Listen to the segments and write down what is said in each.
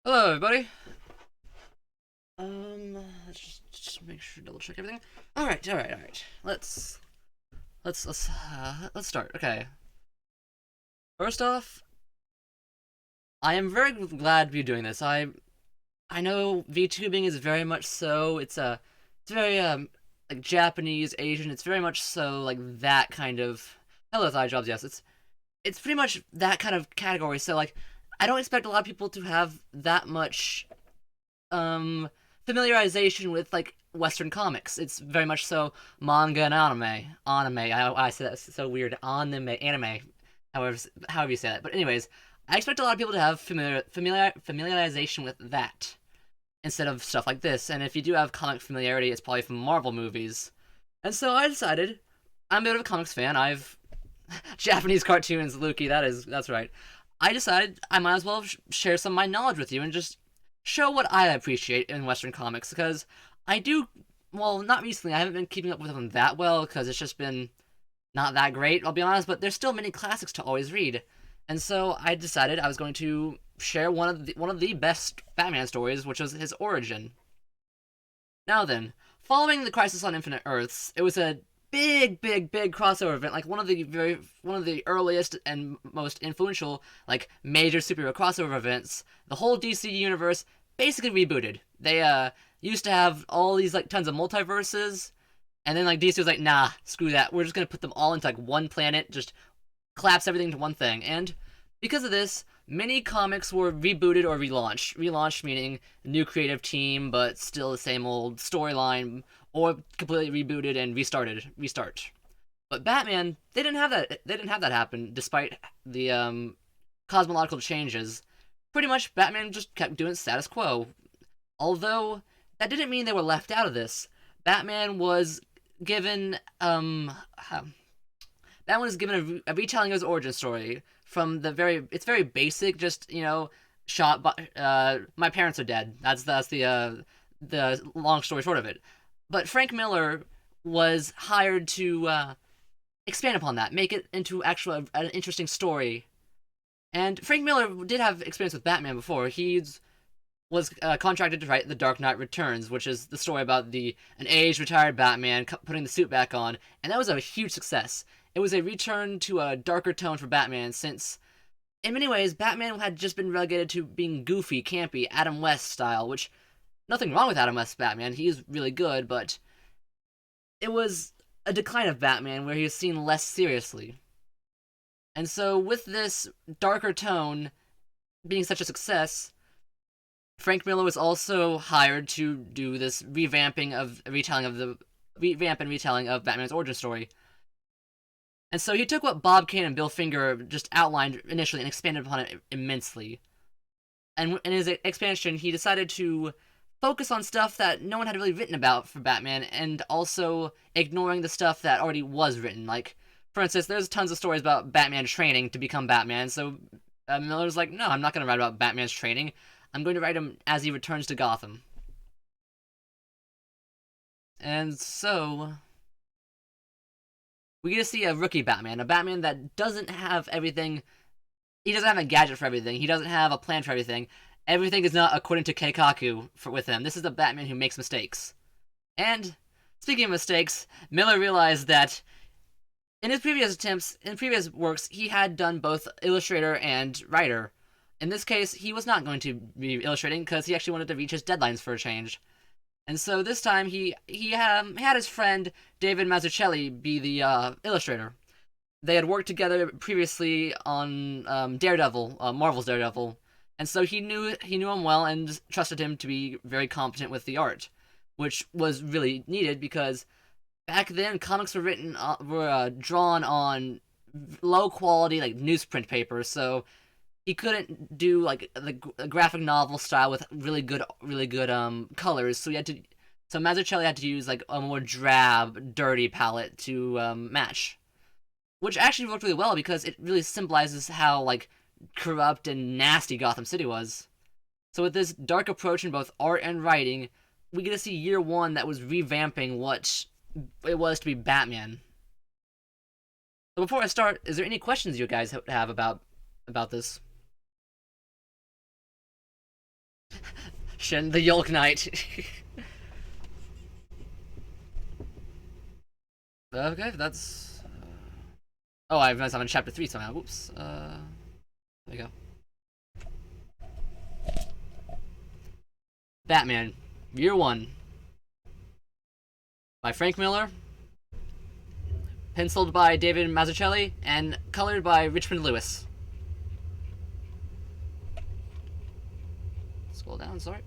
Hello, everybody. Let's just make sure double check everything. All right. Let's start. Okay. First off, I am very glad to be doing this. I know VTubing is very much so. It's very like Japanese, Asian. It's very much so like that kind of. Hello, thigh jobs. Yes, it's pretty much that kind of category. So like, I don't expect a lot of people to have that much um familiarization with like Western comics. It's very much so manga and anime. Anime. I say that's so weird. Anime. However you say that. But anyways, I expect a lot of people to have familiarization with that instead of stuff like this. And if you do have comic familiarity, it's probably from Marvel movies. And so I decided I'm a bit of a comics fan. I've Japanese cartoons, Luki. That's right. I decided I might as well share some of my knowledge with you and just show what I appreciate in Western comics because I do. Well, not recently. I haven't been keeping up with them that well because it's just been not that great. I'll be honest, but there's still many classics to always read, and so I decided I was going to share one of the best Batman stories, which was his origin. Now then, following the Crisis on Infinite Earths, it was a big crossover event, like one of the earliest and most influential like major superhero crossover events. The whole DC universe basically rebooted. They used to have all these like tons of multiverses, and then like DC was like, nah, screw that. We're just gonna put them all into like one planet, just collapse everything into one thing. And because of this, many comics were rebooted or relaunched. Relaunched meaning new creative team, but still the same old storyline, or completely rebooted and restart. But Batman, they didn't have that. They didn't have that happen, despite the cosmological changes. Pretty much, Batman just kept doing status quo. Although that didn't mean they were left out of this. Batman was given that one is given a retelling of his origin story from the very. It's very basic, just shot by. My parents are dead. That's the long story short of it. But Frank Miller was hired to expand upon that, make it into actual an interesting story. And Frank Miller did have experience with Batman before. He's was contracted to write The Dark Knight Returns, which is the story about the an aged retired Batman putting the suit back on, and that was a huge success. It was a return to a darker tone for Batman, since in many ways Batman had just been relegated to being goofy, campy, Adam West style. Which nothing wrong with Adam West's Batman; he's really good, but it was a decline of Batman where he was seen less seriously. And so, with this darker tone being such a success, Frank Miller was also hired to do this revamp and retelling of Batman's origin story. And so he took what Bob Kane and Bill Finger just outlined initially and expanded upon it immensely. And in his expansion, he decided to focus on stuff that no one had really written about for Batman, and also ignoring the stuff that already was written. Like, for instance, there's tons of stories about Batman training to become Batman, so Miller's like, no, I'm not going to write about Batman's training. I'm going to write him as he returns to Gotham. And so we get to see a rookie Batman, a Batman that doesn't have everything. He doesn't have a gadget for everything. He doesn't have a plan for everything. Everything is not according to Keikaku with him. This is the Batman who makes mistakes. And speaking of mistakes, Miller realized that in previous works, he had done both illustrator and writer. In this case, he was not going to be illustrating because he actually wanted to reach his deadlines for a change. And so this time he had his friend David Mazzucchelli be the illustrator. They had worked together previously on Daredevil, Marvel's Daredevil, and so he knew him well and trusted him to be very competent with the art, which was really needed because back then comics were drawn on low quality like newsprint paper, so he couldn't do like the graphic novel style with really good colors. So Mazzucchelli had to use like a more drab, dirty palette to match, which actually worked really well because it really symbolizes how like corrupt and nasty Gotham City was. So with this dark approach in both art and writing, we get to see year one that was revamping what it was to be Batman. So before I start, is there any questions you guys have about this? Shin, the Yolk Knight. Okay, that's... Oh, I realized I'm in chapter 3 somehow. Whoops. There you go. Batman, Year 1. By Frank Miller. Penciled by David Mazzucchelli. And colored by Richmond Lewis. Scroll down, sorry.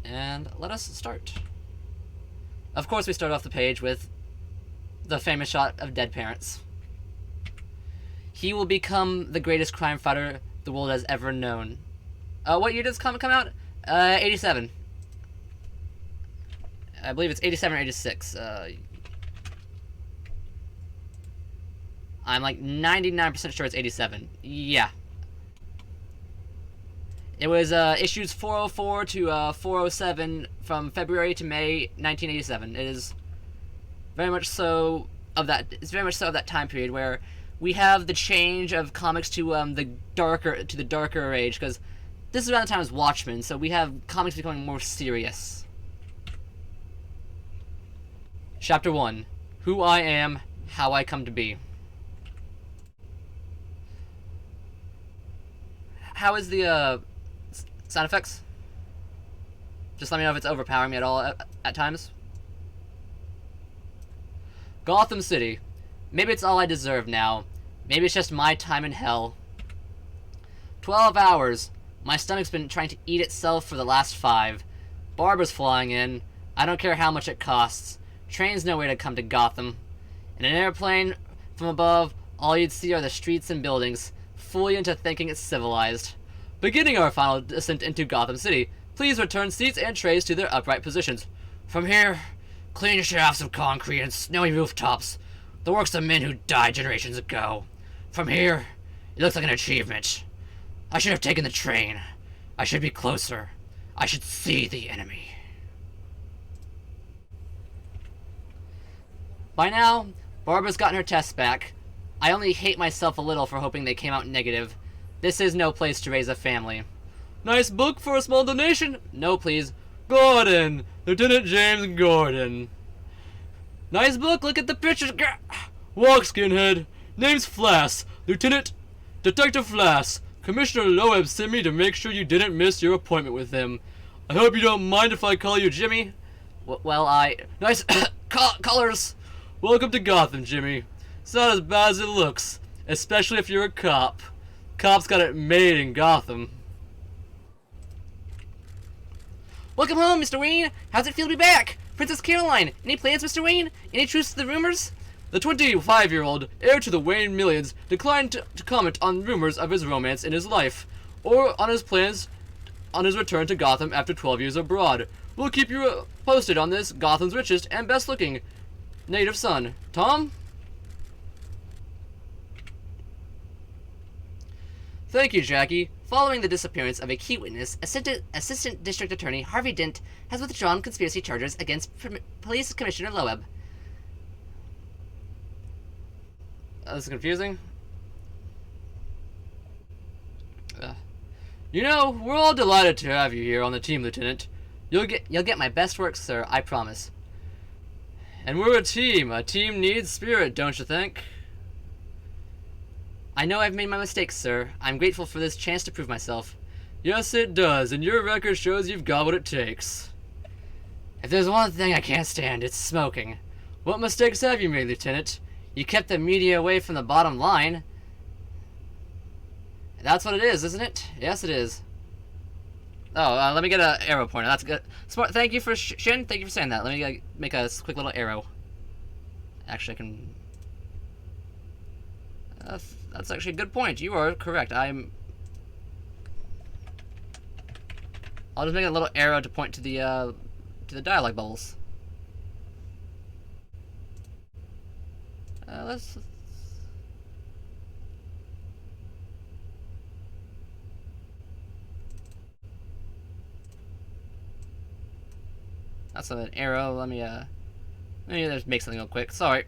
And let us start. Of course, we start off the page with the famous shot of dead parents. He will become the greatest crime fighter the world has ever known. What year does this comic come out? 87. I believe it's 87 or 86. I'm like 99% sure it's 87. Yeah. It was issues 404 to 407 from February to May 1987. It is very much so of that. It's very much so of that time period where we have the change of comics to the darker age, because this is around the time as Watchmen, so we have comics becoming more serious. Chapter 1: Who I Am, How I Come to Be. How is the sound effects? Just let me know if it's overpowering me at all at times. Gotham City. Maybe it's all I deserve now. Maybe it's just my time in hell. 12 hours. My stomach's been trying to eat itself for the last 5. Barbara's flying in. I don't care how much it costs. Train's no way to come to Gotham. In an airplane from above, all you'd see are the streets and buildings, fool you into thinking it's civilized. Beginning our final descent into Gotham City, please return seats and trays to their upright positions. From here, clean shafts of concrete and snowy rooftops, the works of men who died generations ago. From here, it looks like an achievement. I should have taken the train. I should be closer. I should see the enemy. By now, Barbara's gotten her tests back. I only hate myself a little for hoping they came out negative. This is no place to raise a family. Nice book for a small donation? No, please. Gordon! Lieutenant James Gordon. Nice book, look at the pictures. Walk, skinhead. Name's Flass. Lieutenant Detective Flass. Commissioner Loeb sent me to make sure you didn't miss your appointment with him. I hope you don't mind if I call you Jimmy. Nice colors. Welcome to Gotham, Jimmy. It's not as bad as it looks, especially if you're a cop. Cops got it made in Gotham. Welcome home, Mr. Wayne. How's it feel to be back? Princess Caroline, any plans, Mr. Wayne? Any truth to the rumors? The 25-year-old, heir to the Wayne millions, declined to comment on rumors of his romance in his life, or on his plans on his return to Gotham after 12 years abroad. We'll keep you posted on this, Gotham's richest and best-looking native son. Tom? Thank you, Jackie. Following the disappearance of a key witness, Assistant District Attorney Harvey Dent has withdrawn conspiracy charges against Police Commissioner Loeb. This is confusing. You know, we're all delighted to have you here on the team, Lieutenant. You'll get my best work, sir, I promise. And we're a team. A team needs spirit, don't you think? I know I've made my mistakes, sir. I'm grateful for this chance to prove myself. Yes, it does, and your record shows you've got what it takes. If there's one thing I can't stand, it's smoking. What mistakes have you made, Lieutenant? You kept the media away from the bottom line. That's what it is, isn't it? Yes, it is. Oh, let me get an arrow pointer. That's good. Smart. Thank you for Shin. Thank you for saying that. Let me make a quick little arrow. Actually, I can. That's actually a good point. You are correct. I'll just make a little arrow to point to the dialogue bubbles. Let's. That's an arrow. Let me just make something real quick. Sorry.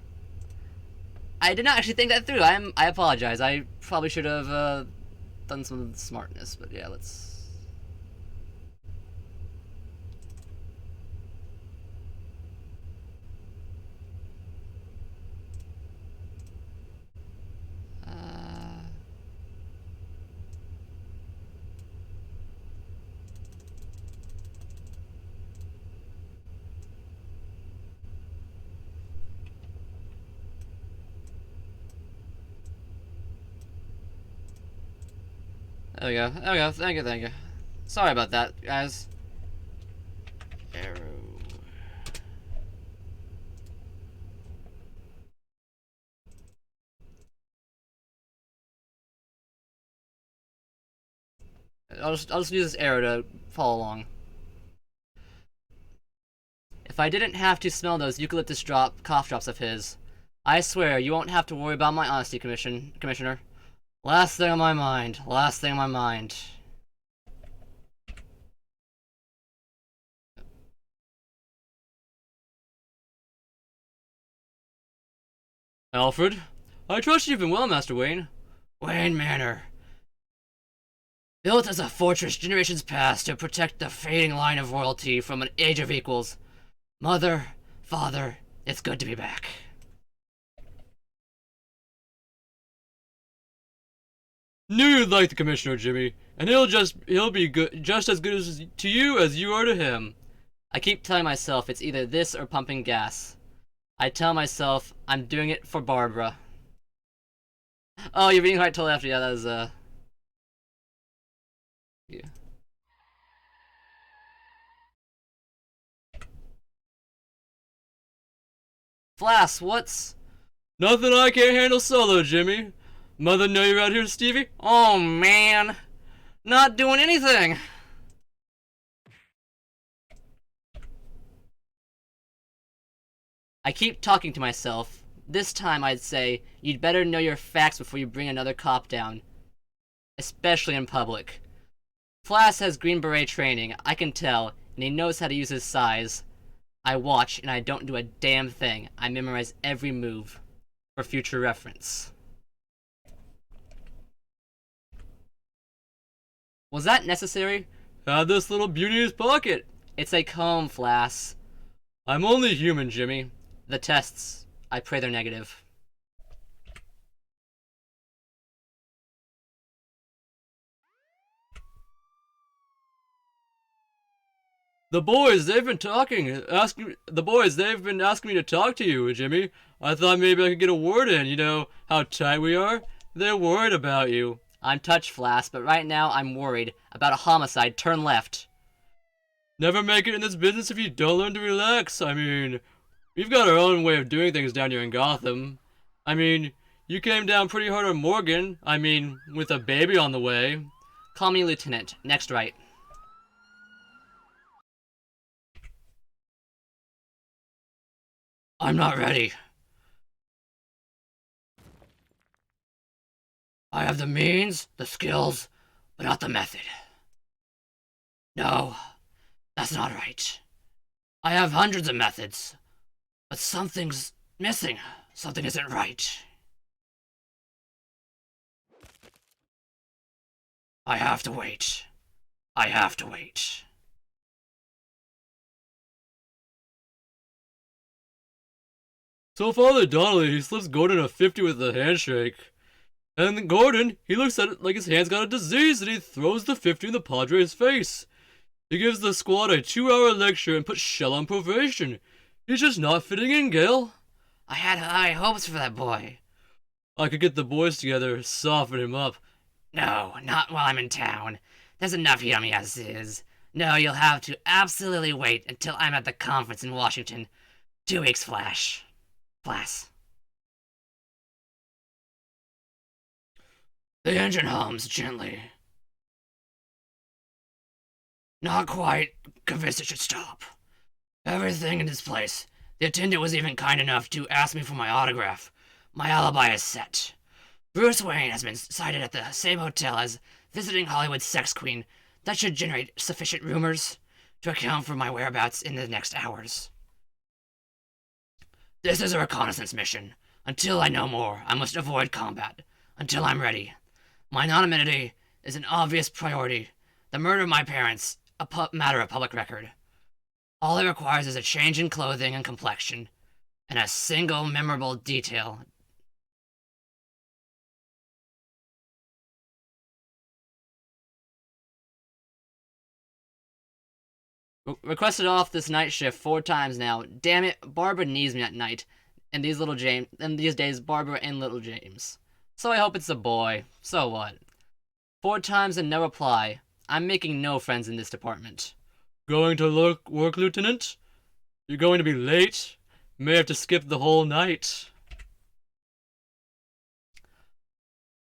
I did not actually think that through. I apologize. I probably should have done some smartness, but yeah, let's. There we go. There we go. Thank you, thank you. Sorry about that, guys. Arrow. I'll just use this arrow to follow along. If I didn't have to smell those eucalyptus cough drops of his, I swear you won't have to worry about my honesty, Commissioner. Last thing on my mind. Last thing on my mind. Alfred, I trust you've been well, Master Wayne. Wayne Manor. Built as a fortress generations past to protect the fading line of royalty from an age of equals. Mother, father, it's good to be back. Knew you'd like the Commissioner, Jimmy, and he'll be good, just as good to you as you are to him. I keep telling myself it's either this or pumping gas. I tell myself I'm doing it for Barbara. Oh, you're reading right to left. Yeah, that was yeah. Flass, what's... Nothing I can't handle solo, Jimmy. Mother know you're out here, Stevie? Oh, man. Not doing anything. I keep talking to myself. This time I'd say, you'd better know your facts before you bring another cop down. Especially in public. Flass has Green Beret training, I can tell, and he knows how to use his size. I watch, and I don't do a damn thing. I memorize every move. For future reference. Was that necessary? Had this little beauty in his pocket. It's a comb, Flass. I'm only human, Jimmy. The tests. I pray they're negative. The boys, they've been asking me to talk to you, Jimmy. I thought maybe I could get a word in, you know how tight we are. They're worried about you. I'm touched, Flass, but right now I'm worried about a homicide. Turn left. Never make it in this business if you don't learn to relax. I mean, we've got our own way of doing things down here in Gotham. I mean, you came down pretty hard on Morgan. I mean, with a baby on the way. Call me Lieutenant. Next right. I'm not ready. I have the means, the skills, but not the method. No, that's not right. I have hundreds of methods, but something's missing. Something isn't right. I have to wait. I have to wait. So Father Donnelly, he slips Gordon a 50 with a handshake. And then Gordon, he looks at it like his hand's got a disease and he throws the 50 in the Padre's face. He gives the squad a 2-hour lecture and puts Shell on probation. He's just not fitting in, Gale. I had high hopes for that boy. I could get the boys together, soften him up. No, not while I'm in town. There's enough heat on me as is. No, you'll have to absolutely wait until I'm at the conference in Washington. 2 weeks, Flash. The engine hums gently. Not quite convinced it should stop. Everything in its place. The attendant was even kind enough to ask me for my autograph. My alibi is set. Bruce Wayne has been sighted at the same hotel as visiting Hollywood sex queen. That should generate sufficient rumors to account for my whereabouts in the next hours. This is a reconnaissance mission. Until I know more, I must avoid combat. Until I'm ready. My anonymity is an obvious priority. The murder of my parents, a matter of public record. All it requires is a change in clothing and complexion, and a single memorable detail. Requested off this night shift 4 times now. Damn it, Barbara needs me at night. And these days, Barbara and little James. So I hope it's a boy. So what? 4 times and no reply. I'm making no friends in this department. Going to work, Lieutenant? You're going to be late? May have to skip the whole night.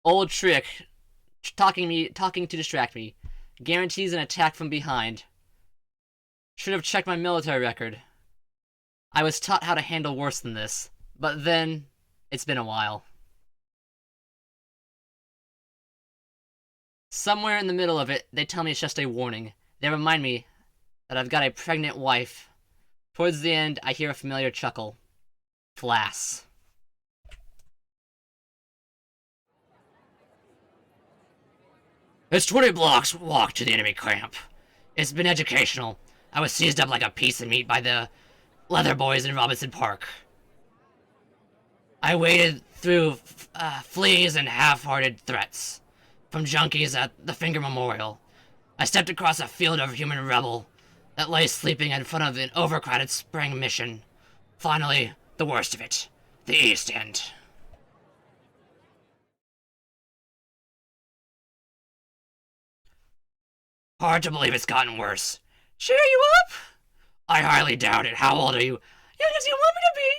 Old trick. Talking to distract me. Guarantees an attack from behind. Should have checked my military record. I was taught how to handle worse than this. But then, it's been a while. Somewhere in the middle of it, they tell me it's just a warning. They remind me that I've got a pregnant wife. Towards the end, I hear a familiar chuckle. Flass. It's 20 blocks walk to the enemy camp. It's been educational. I was seized up like a piece of meat by the leather boys in Robinson Park. I waded through fleas and half-hearted threats from junkies at the Finger Memorial. I stepped across a field of human rubble that lay sleeping in front of an overcrowded spring mission. Finally, the worst of it. The East End. Hard to believe it's gotten worse. Cheer you up? I highly doubt it. How old are you? Young as you want me to be.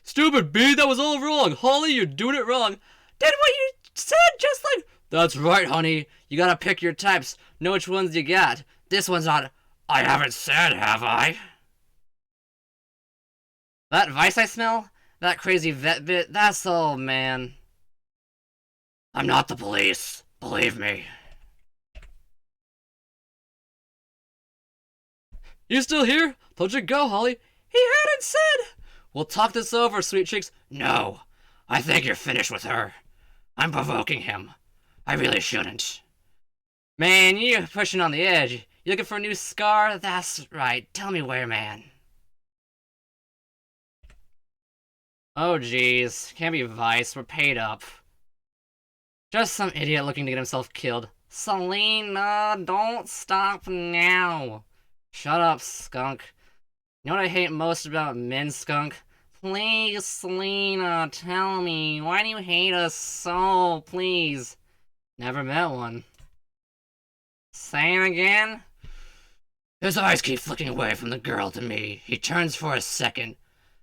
Stupid bee, that was all wrong. Holly, you're doing it wrong. Did what you said, just like... That's right, honey. You gotta pick your types. Know which ones you got. This one's not... I haven't said, have I? That vice I smell? That crazy vet bit? That's all, man. I'm not the police. Believe me. You still here? Told you to go, Holly. He hadn't said... We'll talk this over, sweet cheeks. No. I think you're finished with her. I'm provoking him. I really shouldn't. Man, you're pushing on the edge. You looking for a new scar? That's right. Tell me where, man. Oh, jeez. Can't be Vice. We're paid up. Just some idiot looking to get himself killed. Selena, don't stop now. Shut up, skunk. You know what I hate most about men, skunk? Please, Selena, tell me. Why do you hate us so? Please. Never met one. Say it again? His eyes keep flicking away from the girl to me. He turns for a second.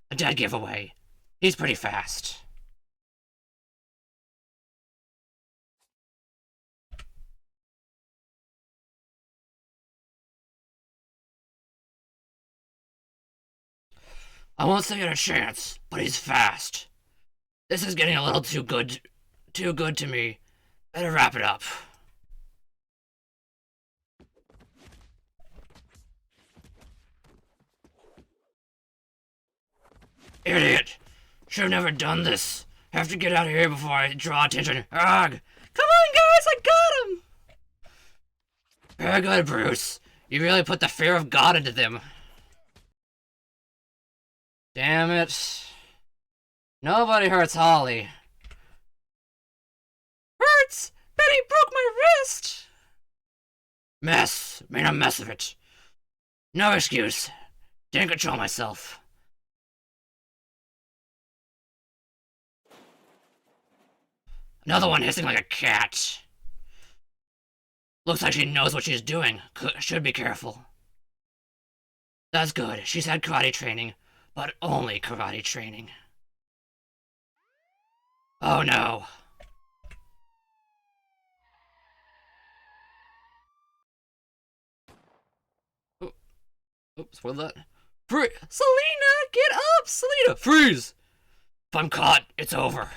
A dead giveaway. He's pretty fast. I won't say it a chance, but he's fast. This is getting a little too good to me. Better wrap it up. Idiot! Should have never done this. Have to get out of here before I draw attention. Ugh! Come on, guys! I got him! Very good, Bruce. You really put the fear of God into them. Damn it. Nobody hurts Holly. Hurts! Betty broke my wrist! Mess. Made a mess of it. No excuse. Didn't control myself. Another one hissing like a cat. Looks like she knows what she's doing. Should be careful. That's good. She's had karate training. But only karate training. Oh no. Oops, what was that? Selena, get up! Selena! Freeze! If I'm caught, it's over.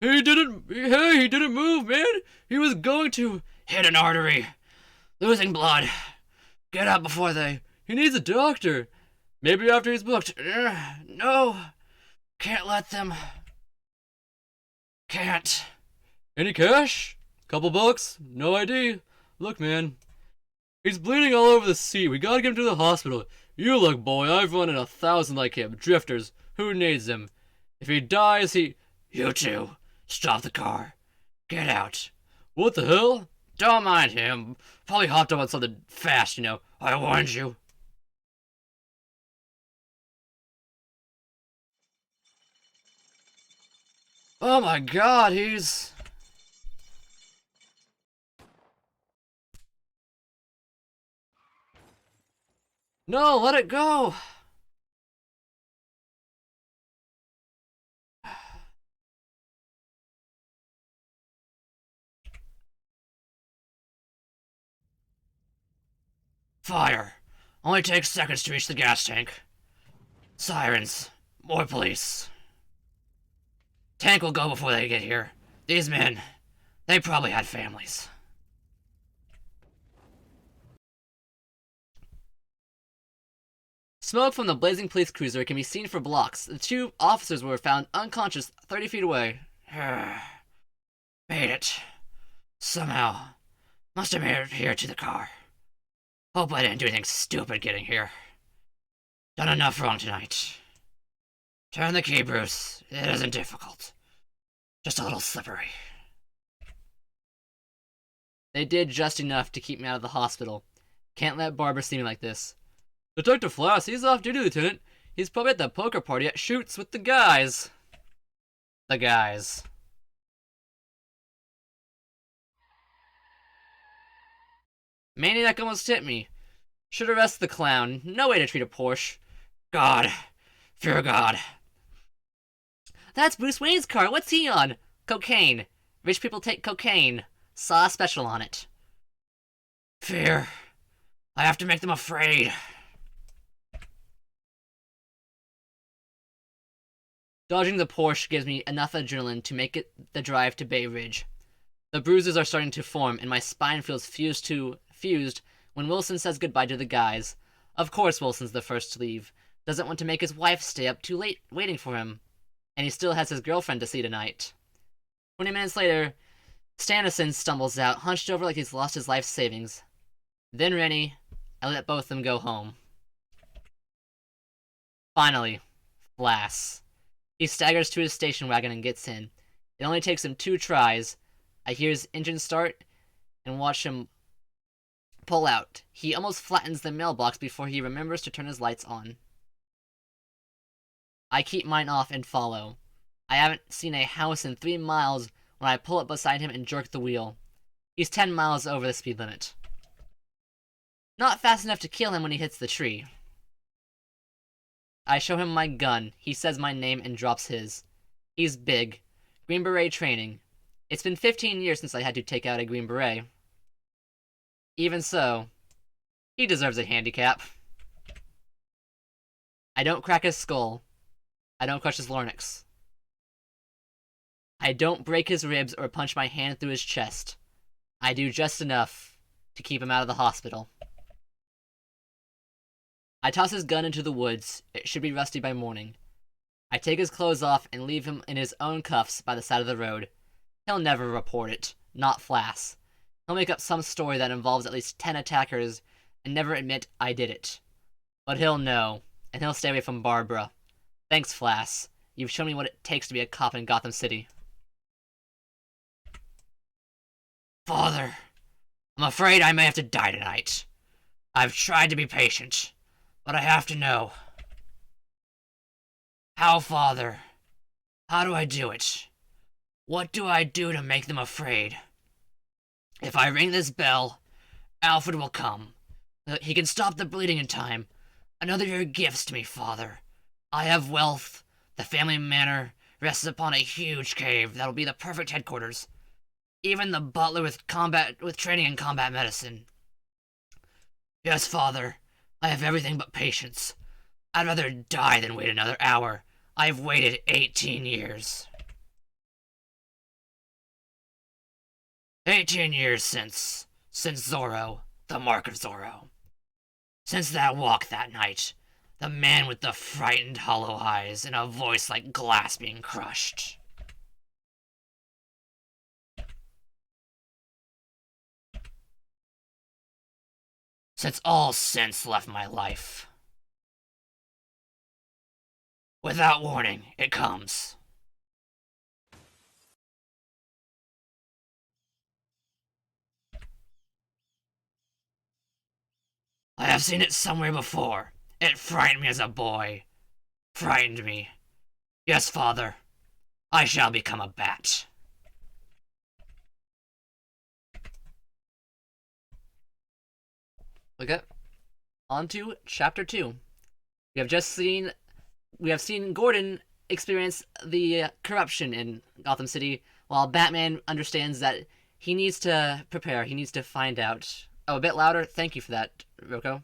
He didn't move, man! He was going to hit an artery. Losing blood. Get up before they... He needs a doctor. Maybe after he's booked. No. Can't let them. Can't. Any cash? Couple bucks? No ID? Look, man. He's bleeding all over the seat. We gotta get him to the hospital. You look, boy. I've run in 1,000 like him. Drifters. Who needs them? If he dies, he... You two. Stop the car. Get out. What the hell? Don't mind him. Probably hopped up on something fast, you know. I warned you. Oh my god, he's... No, let it go! Fire! Only takes seconds to reach the gas tank. Sirens. More police. Tank will go before they get here. These men, they probably had families. Smoke from the blazing police cruiser can be seen for blocks. The two officers were found unconscious 30 feet away. Made it. Somehow. Must have made it here to the car. Hope I didn't do anything stupid getting here. Done enough wrong tonight. Turn the key, Bruce. It isn't difficult. Just a little slippery. They did just enough to keep me out of the hospital. Can't let Barbara see me like this. Detective Flass, he's off duty, Lieutenant. He's probably at the poker party at Shoots with the guys. The guys. Maniac almost hit me. Should arrest the clown. No way to treat a Porsche. God. Fear God. That's Bruce Wayne's car. What's he on? Cocaine. Rich people take cocaine. Saw a special on it. Fear. I have to make them afraid. Dodging the Porsche gives me enough adrenaline to make it the drive to Bay Ridge. The bruises are starting to form, and my spine feels fused when Wilson says goodbye to the guys. Of course Wilson's the first to leave. Doesn't want to make his wife stay up too late waiting for him. And he still has his girlfriend to see tonight. 20 minutes later, Stanison stumbles out, hunched over like he's lost his life savings. Then Rennie, I let both of them go home. Finally, Flass. He staggers to his station wagon and gets in. It only takes him 2 tries. I hear his engine start and watch him pull out. He almost flattens the mailbox before he remembers to turn his lights on. I keep mine off and follow. I haven't seen a house in 3 miles when I pull up beside him and jerk the wheel. He's 10 miles over the speed limit. Not fast enough to kill him when he hits the tree. I show him my gun. He says my name and drops his. He's big. Green Beret training. It's been 15 years since I had to take out a Green Beret. Even so, he deserves a handicap. I don't crack his skull. I don't crush his larynx. I don't break his ribs or punch my hand through his chest. I do just enough to keep him out of the hospital. I toss his gun into the woods. It should be rusty by morning. I take his clothes off and leave him in his own cuffs by the side of the road. He'll never report it. Not Flass. He'll make up some story that involves at least 10 attackers and never admit I did it. But he'll know, and he'll stay away from Barbara. Thanks, Flass. You've shown me what it takes to be a cop in Gotham City. Father, I'm afraid I may have to die tonight. I've tried to be patient, but I have to know. How, Father? How do I do it? What do I do to make them afraid? If I ring this bell, Alfred will come. He can stop the bleeding in time. Another of your gifts to me, Father. I have wealth. The family manor rests upon a huge cave that'll be the perfect headquarters. Even the butler with training in combat medicine. Yes, Father. I have everything but patience. I'd rather die than wait another hour. I've waited 18 years. 18 years since Zorro, the Mark of Zorro. Since that walk that night, the man with the frightened hollow eyes and a voice like glass being crushed. Since all sense left my life. Without warning, it comes. I have seen it somewhere before. It frightened me as a boy. Frightened me. Yes, Father. I shall become a bat. Okay. On to Chapter 2. We have just seen Gordon experience the corruption in Gotham City, while Batman understands that he needs to prepare. He needs to find out. Oh, a bit louder. Thank you for that, Roko.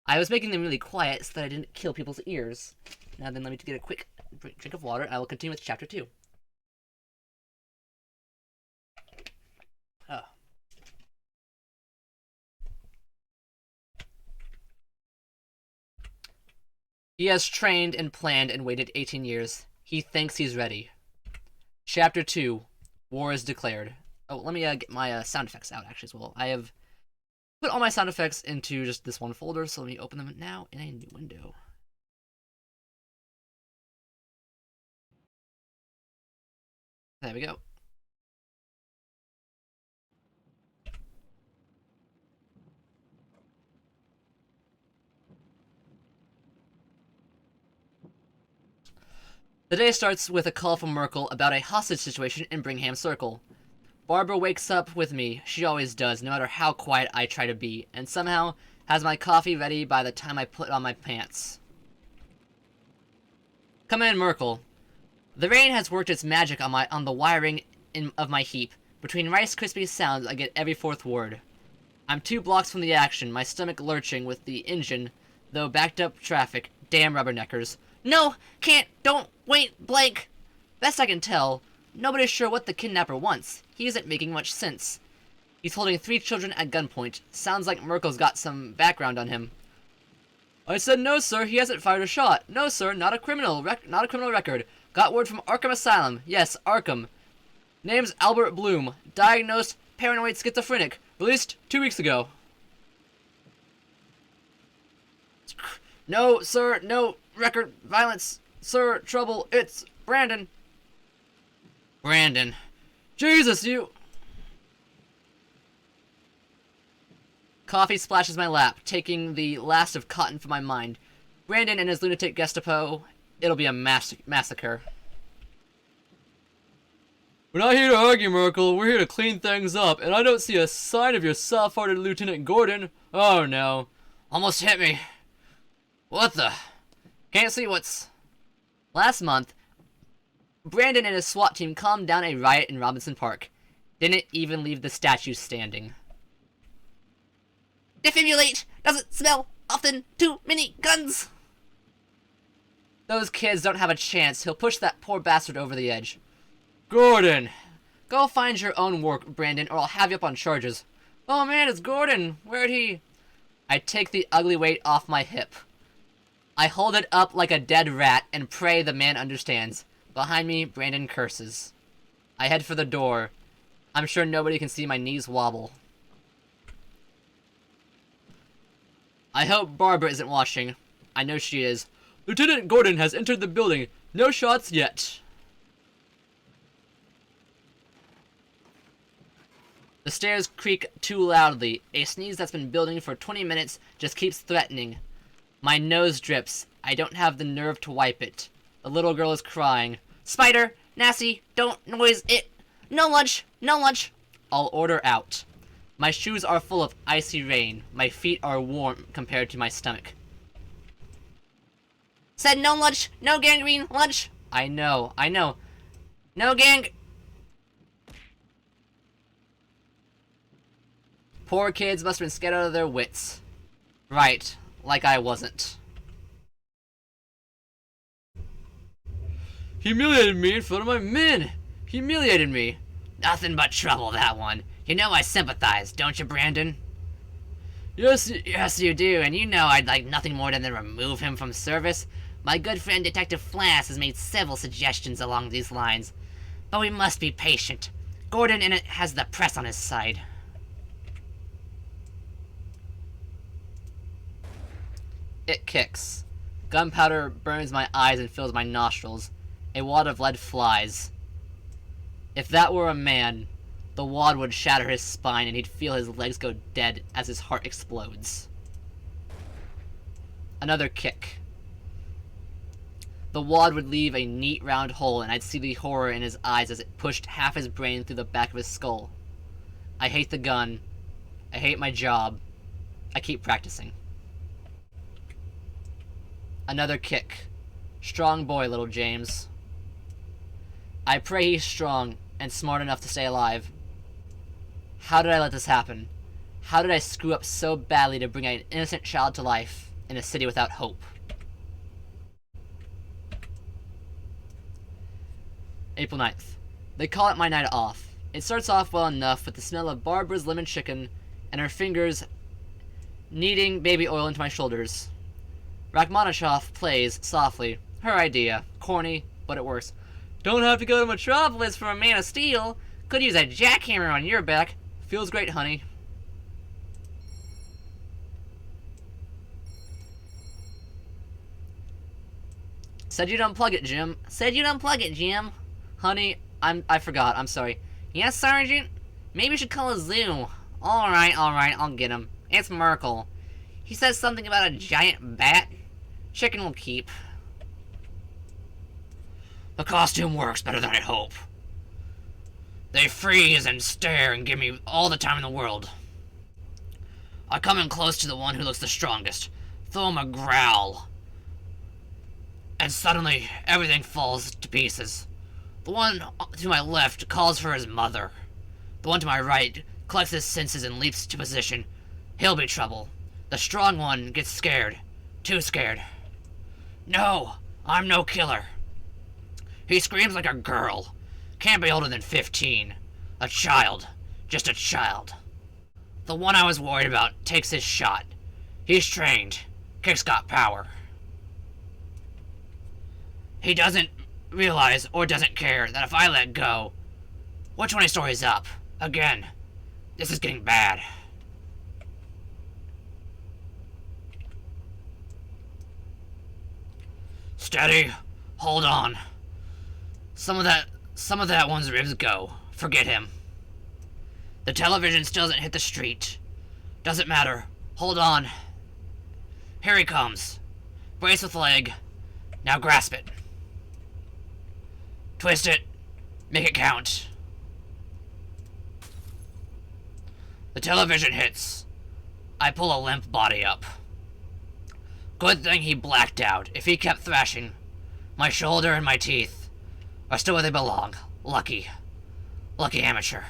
I was making them really quiet so that I didn't kill people's ears. Now then, let me get a quick drink of water. I will continue with Chapter 2. Oh. He has trained and planned and waited 18 years. He thinks he's ready. Chapter 2. War is declared. Oh, let me get my sound effects out, actually, as well. I have put all my sound effects into just this one folder, so let me open them now in a new window. There we go. The day starts with a call from Merkel about a hostage situation in Brigham Circle. Barbara wakes up with me, she always does, no matter how quiet I try to be, and somehow has my coffee ready by the time I put on my pants. Come in, Merkel. The rain has worked its magic on the wiring of my heap. Between Rice Krispie sounds, I get every fourth word. I'm 2 blocks from the action, my stomach lurching with the engine, though backed up traffic. Damn rubberneckers. No! Can't! Don't! Wait! Blank! Best I can tell, nobody's sure what the kidnapper wants. He isn't making much sense. He's holding 3 children at gunpoint. Sounds like Merkel's got some background on him. I said no, sir. He hasn't fired a shot. No, sir. Not a criminal record. Got word from Arkham Asylum. Yes, Arkham. Name's Albert Bloom. Diagnosed paranoid schizophrenic. Released 2 weeks ago. No, sir. No record. Violence. Sir. Trouble. It's Brandon. Brandon. Jesus, you... Coffee splashes my lap, taking the last of cotton from my mind. Brandon and his lunatic Gestapo. It'll be a massacre. We're not here to argue, Merkel. We're here to clean things up, and I don't see a sign of your soft-hearted Lieutenant Gordon. Oh, no. Almost hit me. What the? Can't see what's... Last month, Brandon and his SWAT team calmed down a riot in Robinson Park. Didn't even leave the statues standing. Defibrillate! Doesn't smell often. Too many guns! Those kids don't have a chance. He'll push that poor bastard over the edge. Gordon! Go find your own work, Brandon, or I'll have you up on charges. Oh man, it's Gordon! Where'd he... I take the ugly weight off my hip. I hold it up like a dead rat and pray the man understands. Behind me, Brandon curses. I head for the door. I'm sure nobody can see my knees wobble. I hope Barbara isn't watching. I know she is. Lieutenant Gordon has entered the building. No shots yet. The stairs creak too loudly. A sneeze that's been building for 20 minutes just keeps threatening. My nose drips. I don't have the nerve to wipe it. The little girl is crying. Spider! Nasty! Don't noise it! No lunch! No lunch! I'll order out. My shoes are full of icy rain. My feet are warm compared to my stomach. Said no lunch! No gangrene lunch! I know. No gang... Poor kids must have been scared out of their wits. Right, like I wasn't. Humiliated me in front of my men! Humiliated me! Nothing but trouble, that one. You know I sympathize, don't you, Brandon? Yes, Yes, you do, and you know I'd like nothing more than to remove him from service. My good friend Detective Flass has made several suggestions along these lines. But we must be patient. Gordon in it has the press on his side. It kicks. Gunpowder burns my eyes and fills my nostrils. A wad of lead flies. If that were a man, the wad would shatter his spine and he'd feel his legs go dead as his heart explodes. Another kick. The wad would leave a neat round hole, and I'd see the horror in his eyes as it pushed half his brain through the back of his skull. I hate the gun. I hate my job. I keep practicing. Another kick. Strong boy, little James. I pray he's strong and smart enough to stay alive. How did I let this happen? How did I screw up so badly to bring an innocent child to life in a city without hope? April 9th. They call it my night off. It starts off well enough with the smell of Barbara's lemon chicken and her fingers kneading baby oil into my shoulders. Rachmaninoff plays softly. Her idea. Corny, but it works. Don't have to go to Metropolis for a Man of Steel. Could use a jackhammer on your back. Feels great, honey. Said you'd unplug it, Jim. Said you'd unplug it, Jim. Honey, I forgot. I'm sorry. Yes, Sergeant? Maybe we should call a zoo. Alright, I'll get him. It's Merkel. He says something about a giant bat. Chicken will keep. The costume works better than I'd hope. They freeze and stare and give me all the time in the world. I come in close to the one who looks the strongest, throw him a growl, and suddenly everything falls to pieces. The one to my left calls for his mother. The one to my right collects his senses and leaps to position. He'll be trouble. The strong one gets scared. Too scared. No, I'm no killer. He screams like a girl. Can't be older than 15. A child. Just a child. The one I was worried about takes his shot. He's trained. Kick's got power. He doesn't realize or doesn't care that if I let go, we're 20 stories up. Again. This is getting bad. Steady. Hold on. Some of that one's ribs go. Forget him. The television still hasn't hit the street. Doesn't matter. Hold on. Here he comes. Brace with leg. Now grasp it. Twist it. Make it count. The television hits. I pull a limp body up. Good thing he blacked out. If he kept thrashing, my shoulder and my teeth are still where they belong. Lucky. Lucky amateur.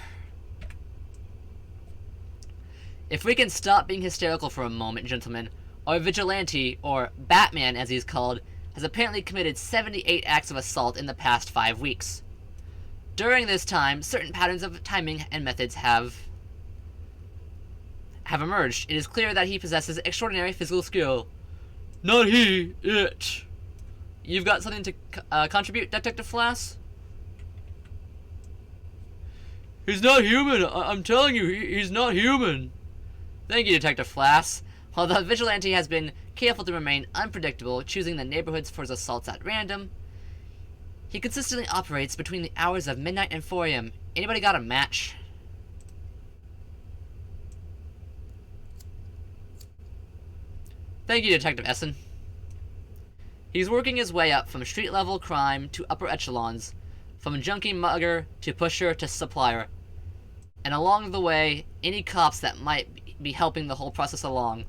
If we can stop being hysterical for a moment, gentlemen, our vigilante, or Batman as he's called, has apparently committed 78 acts of assault in the past 5 weeks. During this time, certain patterns of timing and methods have emerged. It is clear that he possesses extraordinary physical skill. Not he, it. You've got something to contribute, Detective Flass? He's not human. I'm telling you, he's not human. Thank you, Detective Flass. While the vigilante has been careful to remain unpredictable, choosing the neighborhoods for his assaults at random, he consistently operates between the hours of midnight and 4 a.m. Anybody got a match? Thank you, Detective Essen. He's working his way up from street-level crime to upper echelons, from junkie mugger to pusher to supplier, and along the way, any cops that might be helping the whole process along.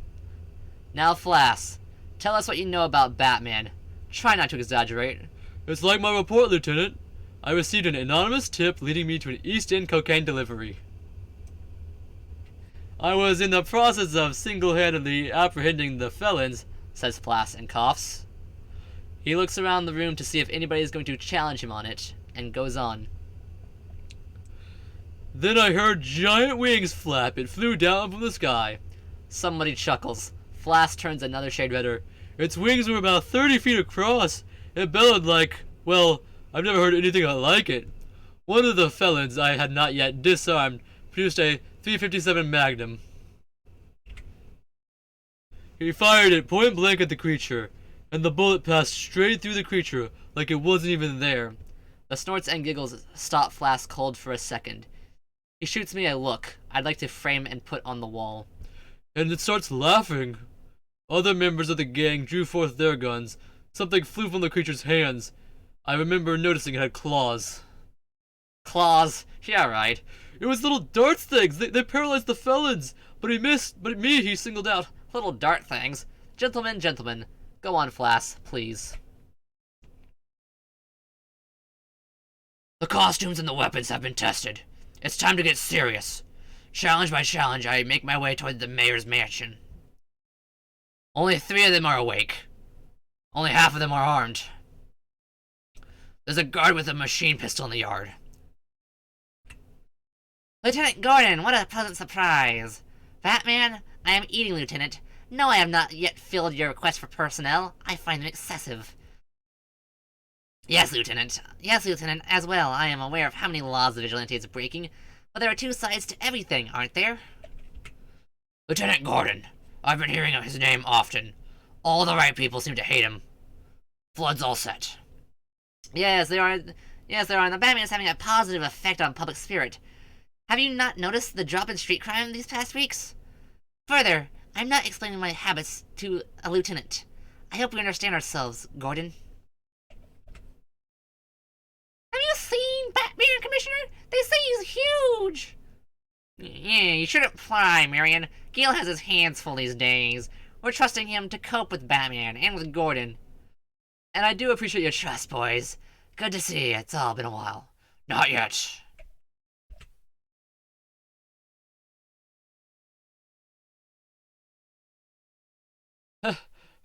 Now, Flass, tell us what you know about Batman. Try not to exaggerate. It's like my report, Lieutenant. I received an anonymous tip leading me to an East End cocaine delivery. I was in the process of single-handedly apprehending the felons, says Flass and coughs. He looks around the room to see if anybody is going to challenge him on it, and goes on. Then I heard giant wings flap. It flew down from the sky. Somebody chuckles. Flass turns another shade redder. Its wings were about 30 feet across. It bellowed like, well, I've never heard anything like it. One of the felons I had not yet disarmed produced a .357 Magnum. He fired it point blank at the creature, and the bullet passed straight through the creature like it wasn't even there. The snorts and giggles stop Flass cold for a second. He shoots me a look I'd like to frame and put on the wall. And it starts laughing. Other members of the gang drew forth their guns. Something flew from the creature's hands. I remember noticing it had claws. Claws. Yeah, right. It was little darts things. They paralyzed the felons, but he missed. But me, he singled out. Little dart things. Gentlemen, gentlemen. Go on, Flass, please. The costumes and the weapons have been tested. It's time to get serious. Challenge by challenge, I make my way toward the mayor's mansion. Only 3 of them are awake. Only half of them are armed. There's a guard with a machine pistol in the yard. Lieutenant Gordon, what a pleasant surprise. Batman, I am eating, Lieutenant. No, I have not yet filled your request for personnel. I find them excessive. Yes, Lieutenant. Yes, Lieutenant, as well. I am aware of how many laws the vigilante is breaking, but there are 2 sides to everything, aren't there? Lieutenant Gordon. I've been hearing of his name often. All the right people seem to hate him. Flood's all set. Yes, they are. Yes, there are. And the Batman is having a positive effect on public spirit. Have you not noticed the drop in street crime these past weeks? Further, I'm not explaining my habits to a lieutenant. I hope we understand ourselves, Gordon. Have you seen Batman, Commissioner? They say he's huge! Yeah, you shouldn't pry, Marion. Gale has his hands full these days. We're trusting him to cope with Batman and with Gordon. And I do appreciate your trust, boys. Good to see you. It's all been a while. Not yet.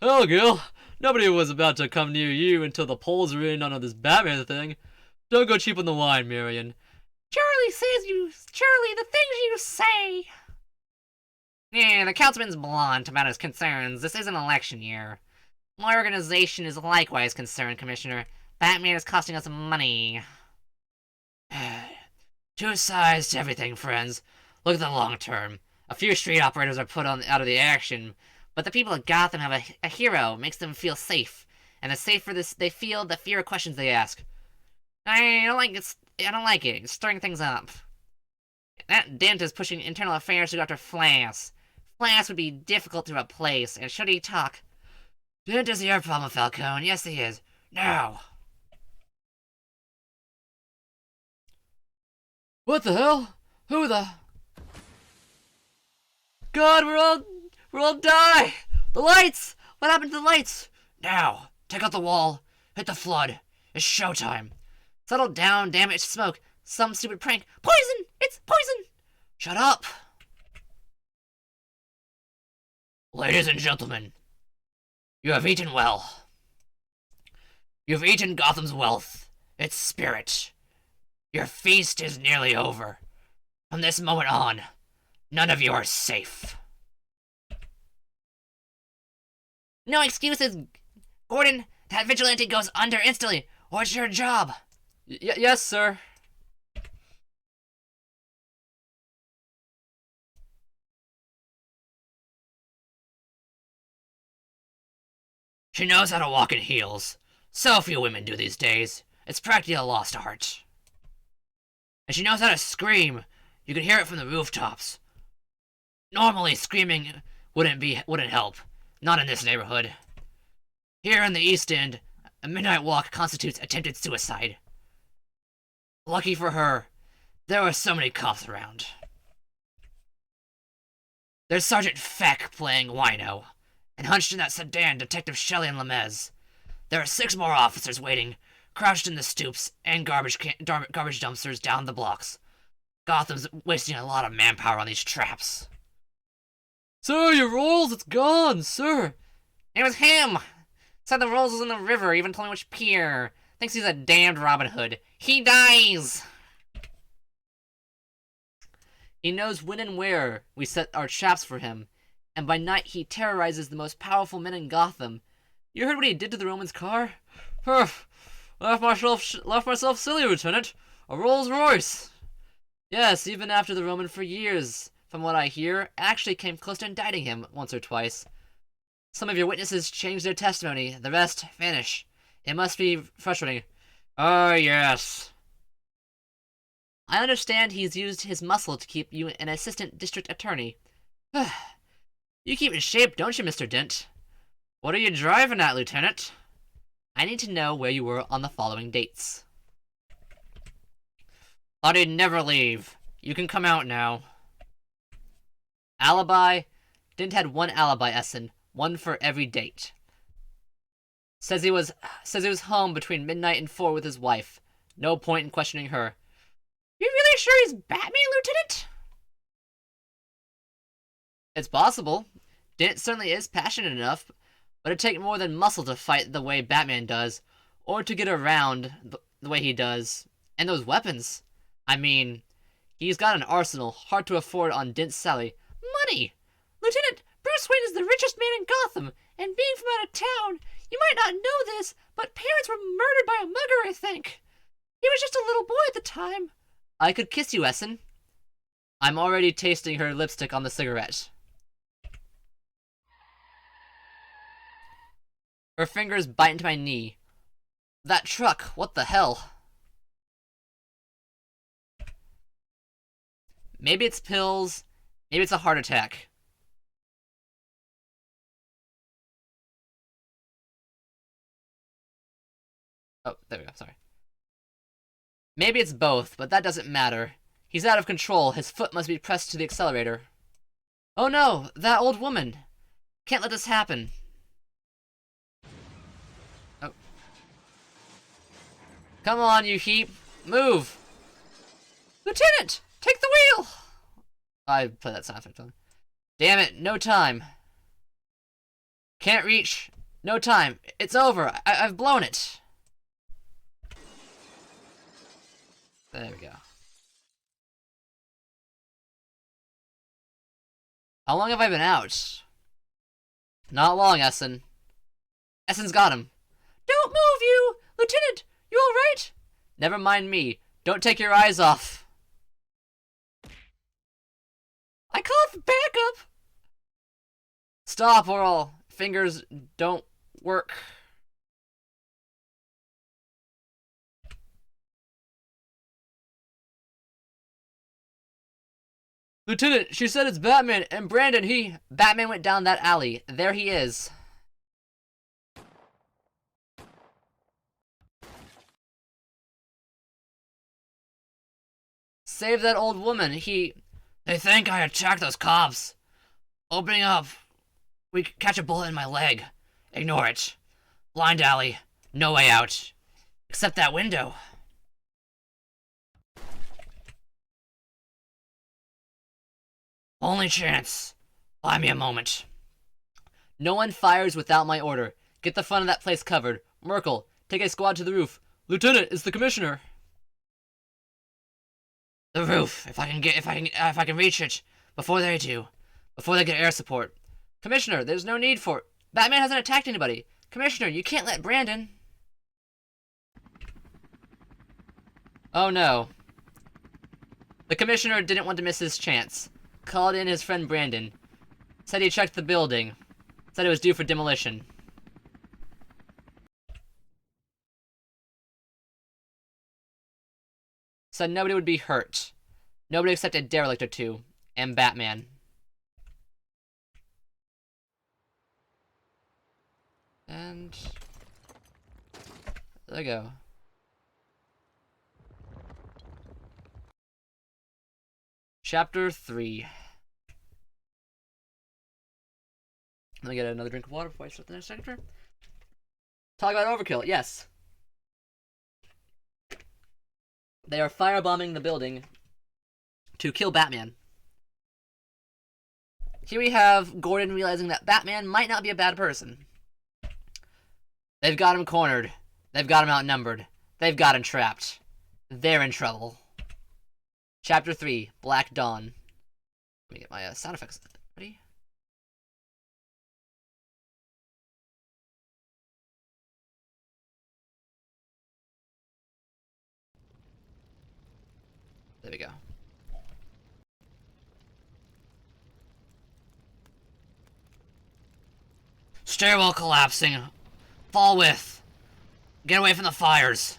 Hell, Gil. Nobody was about to come near you until the polls were in on this Batman thing. Don't go cheap on the wine, Marion. Charlie, the things you say. Yeah, the councilman's blunt about his concerns. This is an election year. My organization is likewise concerned, Commissioner. Batman is costing us money. 2 sides to everything, friends. Look at the long term. A few street operators are put out of the action, but the people of Gotham have a hero. Makes them feel safe. And the safer they feel, the fewer questions they ask. I don't like it. It's stirring things up. That Dent is pushing internal affairs to go after Flass. Flass would be difficult to replace, and should he talk? Dent is your problem, Falcone. Yes, he is. Now. What the hell? Who the... God, we're all die! The lights! What happened to the lights? Now. Take out the wall. Hit the flood. It's showtime. Settle down, damn it, smoke. Some stupid prank. Poison! It's poison! Shut up! Ladies and gentlemen, you have eaten well. You have eaten Gotham's wealth, its spirit. Your feast is nearly over. From this moment on, none of you are safe. No excuses, Gordon. That vigilante goes under instantly, or it's your job. Yes, sir. She knows how to walk in heels. So few women do these days. It's practically a lost art. And she knows how to scream. You can hear it from the rooftops. Normally, screaming wouldn't help. Not in this neighborhood. Here in the East End, a midnight walk constitutes attempted suicide. Lucky for her, there were so many cops around. There's Sergeant Feck playing wino, and hunched in that sedan, Detective Shelley and Lemez. There are 6 more officers waiting, crouched in the stoops and garbage dumpsters down the blocks. Gotham's wasting a lot of manpower on these traps. Sir, your rolls, it's gone, sir. It was him. Said the rolls was in the river, even told me which pier. Thinks he's a damned Robin Hood. He dies! He knows when and where we set our traps for him, and by night he terrorizes the most powerful men in Gotham. You heard what he did to the Roman's car? Left myself silly, Lieutenant. A Rolls Royce. Yes, even after the Roman for years, from what I hear, actually came close to indicting him once or twice. Some of your witnesses changed their testimony, the rest vanish. It must be frustrating. Oh, yes. I understand he's used his muscle to keep you an assistant district attorney. You keep in shape, don't you, Mr. Dent? What are you driving at, Lieutenant? I need to know where you were on the following dates. Thought he'd never leave. You can come out now. Alibi? Didn't had one alibi, Essen. One for every date. Says he was home between midnight and 4 with his wife. No point in questioning her. You really sure he's Batman, Lieutenant? It's possible. Dent certainly is passionate enough, but it'd take more than muscle to fight the way Batman does, or to get around the way he does. And those weapons. I mean, he's got an arsenal hard to afford on Dent's salary. Money! Lieutenant, Bruce Wayne is the richest man in Gotham, and being from out of town, you might not know this, but parents were murdered by a mugger, I think. He was just a little boy at the time. I could kiss you, Essen. I'm already tasting her lipstick on the cigarette. Her fingers bite into my knee. That truck, what the hell? Maybe it's pills, maybe it's a heart attack. Oh, there we go, sorry. Maybe it's both, but that doesn't matter. He's out of control, his foot must be pressed to the accelerator. Oh no, that old woman. Can't let this happen. Oh. Come on, you heap. Move! Lieutenant, take the wheel! I put that sound effect on. Damn it, no time. Can't reach. No time. It's over. I've blown it. There we go. How long have I been out? Not long, Essen. Essen's got him. Don't move, you! Lieutenant, you alright? Never mind me. Don't take your eyes off. I called for backup! Stop, or all fingers don't work. Lieutenant, she said it's Batman, and Brandon, Batman went down that alley. There he is. Save that old woman, They think I attacked those cops. Opening up. We catch a bullet in my leg. Ignore it. Blind alley. No way out. Except that window. Only chance. Buy me a moment. No one fires without my order. Get the front of that place covered. Merkel, take a squad to the roof. Lieutenant, it's the commissioner. The roof. If I can reach it before they do. Before they get air support. Commissioner, there's no need for it. Batman hasn't attacked anybody. Commissioner, you can't let Brandon. Oh no. The commissioner didn't want to miss his chance. Called in his friend Brandon. Said he checked the building. Said it was due for demolition. Said nobody would be hurt. Nobody except a derelict or two. And Batman. And there we go. Chapter 3. Let me get another drink of water before I start the next chapter. Talk about overkill, yes. They are firebombing the building to kill Batman. Here we have Gordon realizing that Batman might not be a bad person. They've got him cornered. They've got him outnumbered. They've got him trapped. They're in trouble. Chapter 3, Black Dawn. Let me get my sound effects ready. There we go. Stairwell collapsing. Fall with. Get away from the fires.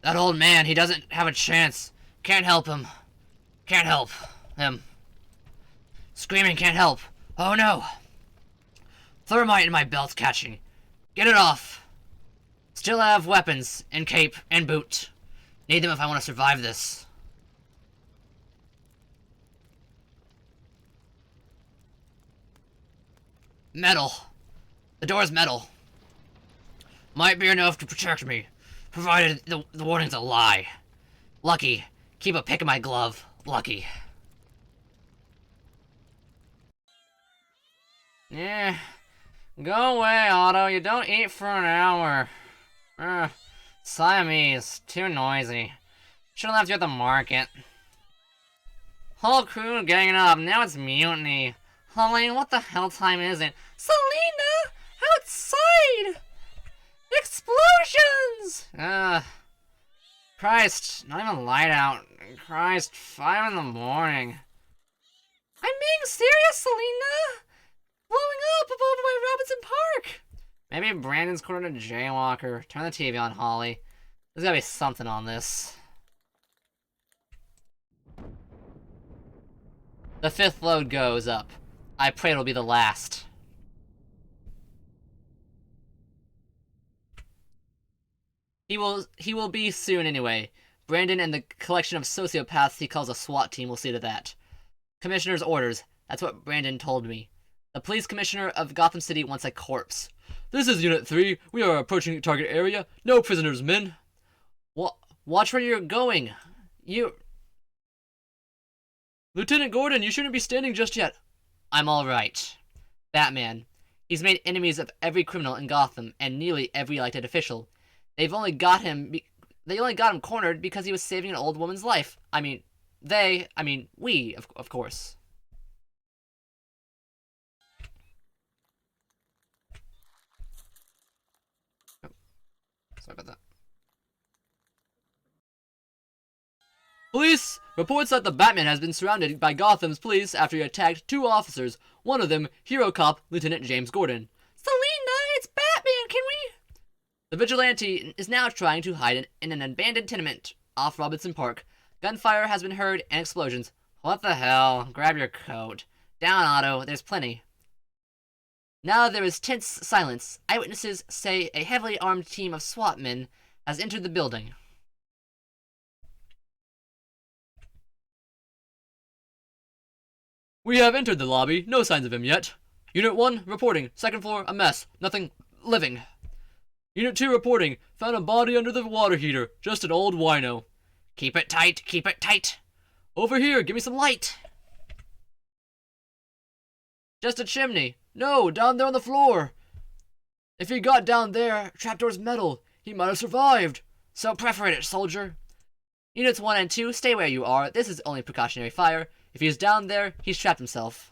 That old man, he doesn't have a chance. Can't help him. Can't help him. Screaming can't help. Oh no. Thermite in my belt's catching. Get it off. Still have weapons, and cape, and boot. Need them if I want to survive this. Metal. The door's metal. Might be enough to protect me, provided the warning's a lie. Lucky. Keep a pick in my glove. Lucky. Yeah. Go away, Otto. You don't eat for an hour. Siamese. Too noisy. Should've left you at the market. Whole crew ganging up. Now it's mutiny. Holly, what the hell time is it? Selena! Outside! Explosions! Christ, not even light out. Christ, 5 in the morning. I'm being serious, Selena! Blowing up above my Robinson Park! Maybe Brandon's cornered a jaywalker. Turn the TV on, Holly. There's gotta be something on this. The 5th load goes up. I pray it'll be the last. He will be soon anyway. Brandon and the collection of sociopaths he calls a SWAT team will see to that. Commissioner's orders. That's what Brandon told me. The police commissioner of Gotham City wants a corpse. This is Unit 3. We are approaching target area. No prisoners, men. Watch where you're going. Lieutenant Gordon, you shouldn't be standing just yet. I'm alright. Batman. He's made enemies of every criminal in Gotham and nearly every elected official. They only got him cornered because he was saving an old woman's life. We, of course. Oh, sorry about that. Police reports that the Batman has been surrounded by Gotham's police after he attacked 2 officers. One of them, hero cop Lieutenant James Gordon. Selena, it's Batman, can we? The vigilante is now trying to hide in an abandoned tenement off Robinson Park. Gunfire has been heard and explosions. What the hell? Grab your coat. Down, Otto. There's plenty. Now there is tense silence. Eyewitnesses say a heavily armed team of SWAT men has entered the building. We have entered the lobby. No signs of him yet. Unit 1 reporting. 2nd floor, a mess. Nothing living. Unit 2 reporting. Found a body under the water heater. Just an old wino. Keep it tight. Keep it tight. Over here. Give me some light. Just a chimney. No, down there on the floor. If he got down there, trapdoor's metal. He might have survived. So perforate it, soldier. Units 1 and 2, stay where you are. This is only precautionary fire. If he's down there, he's trapped himself.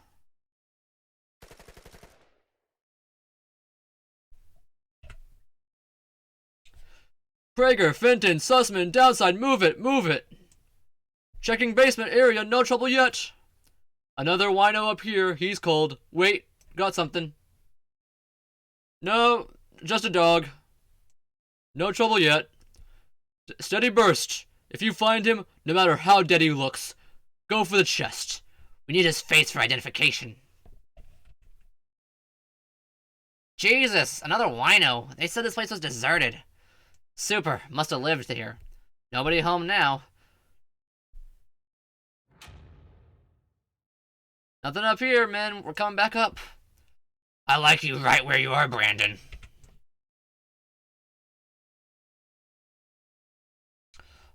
Prager, Fenton, Sussman, downside, move it, move it. Checking basement area, no trouble yet. Another wino up here, he's cold. Wait, got something. No, just a dog. No trouble yet. Steady burst. If you find him, no matter how dead he looks, go for the chest. We need his face for identification. Jesus, another wino. They said this place was deserted. Super, must have lived here. Nobody home now. Nothing up here, men. We're coming back up. I like you right where you are, Brandon.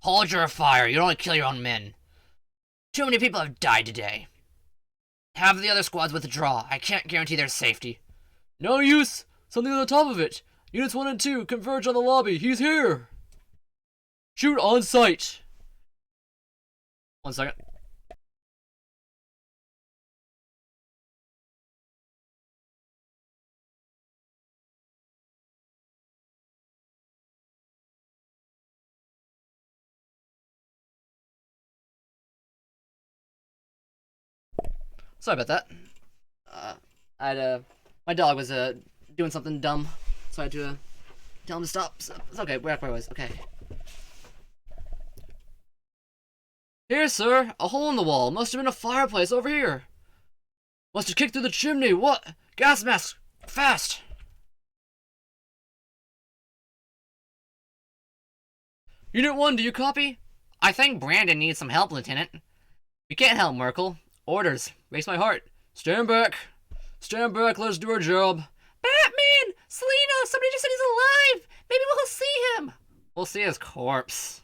Hold your fire. You'll only kill your own men. Too many people have died today. Have the other squads withdraw. I can't guarantee their safety. No use. Something on the top of it. Units 1 and 2 converge on the lobby. He's here. Shoot on sight. 1 second. Sorry about that. My dog was doing something dumb, so I had to tell him to stop. So it's okay. Where I was. Okay. Here, sir. A hole in the wall. Must have been a fireplace over here. Must have kicked through the chimney. What? Gas mask. Fast. Unit 1, do you copy? I think Brandon needs some help, Lieutenant. We can't help, Merkel. Orders. Breaks my heart. Stand back. Stand back, let's do our job. Batman! Selena! Somebody just said he's alive! Maybe we'll see him! We'll see his corpse.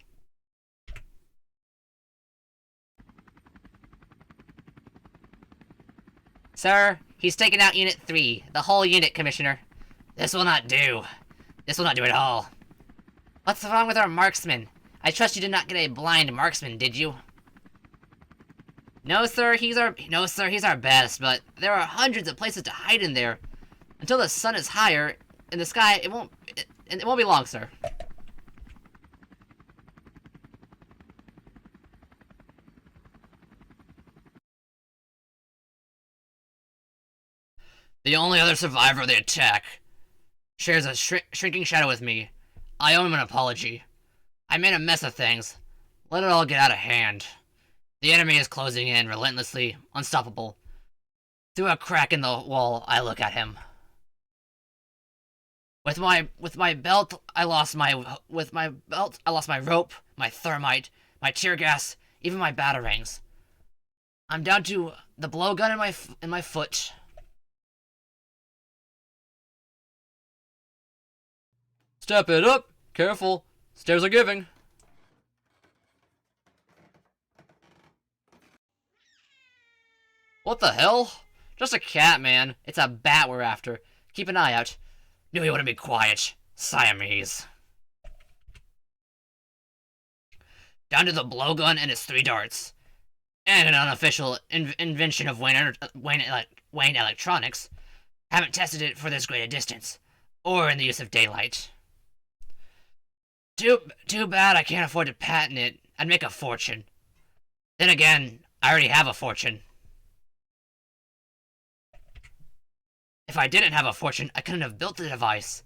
Sir, he's taken out Unit 3. The whole unit, Commissioner. This will not do. This will not do at all. What's wrong with our marksman? I trust you did not get a blind marksman, did you? No, sir, he's our best, but there are hundreds of places to hide in there. Until the sun is higher in the sky, it won't be long, sir. The only other survivor of the attack shares a shrinking shadow with me. I owe him an apology. I made a mess of things. Let it all get out of hand. The enemy is closing in, relentlessly, unstoppable. Through a crack in the wall, I look at him. With my belt, I lost my rope, my thermite, my tear gas, even my batarangs. I'm down to the blowgun in my foot. Step it up. Careful. Stairs are giving. What the hell? Just a cat, man. It's a bat we're after. Keep an eye out. Knew you wouldn't be quiet. Siamese. Down to the blowgun and its 3 darts. And an unofficial invention of Wayne Electronics. Haven't tested it for this great a distance. Or in the use of daylight. Too bad I can't afford to patent it. I'd make a fortune. Then again, I already have a fortune. If I didn't have a fortune, I couldn't have built the device.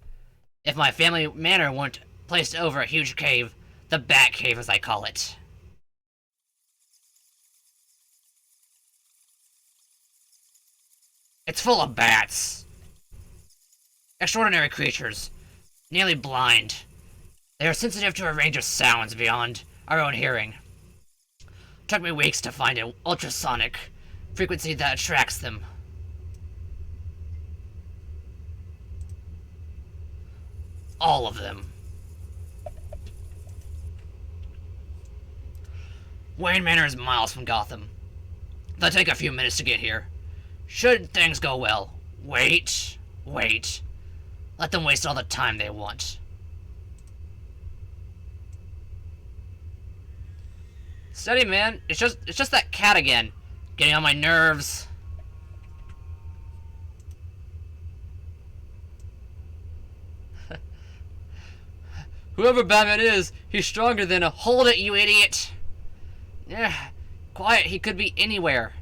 If my family manor weren't placed over a huge cave, the Bat Cave as I call it. It's full of bats. Extraordinary creatures. Nearly blind. They are sensitive to a range of sounds beyond our own hearing. Took me weeks to find an ultrasonic frequency that attracts them. All of them. Wayne Manor is miles from Gotham. They'll take a few minutes to get here. Should things go well, wait. Let them waste all the time they want. Steady, man. It's just that cat again. Getting on my nerves. Whoever Batman is, he's stronger than a... Hold it, you idiot! Yeah, quiet, he could be anywhere.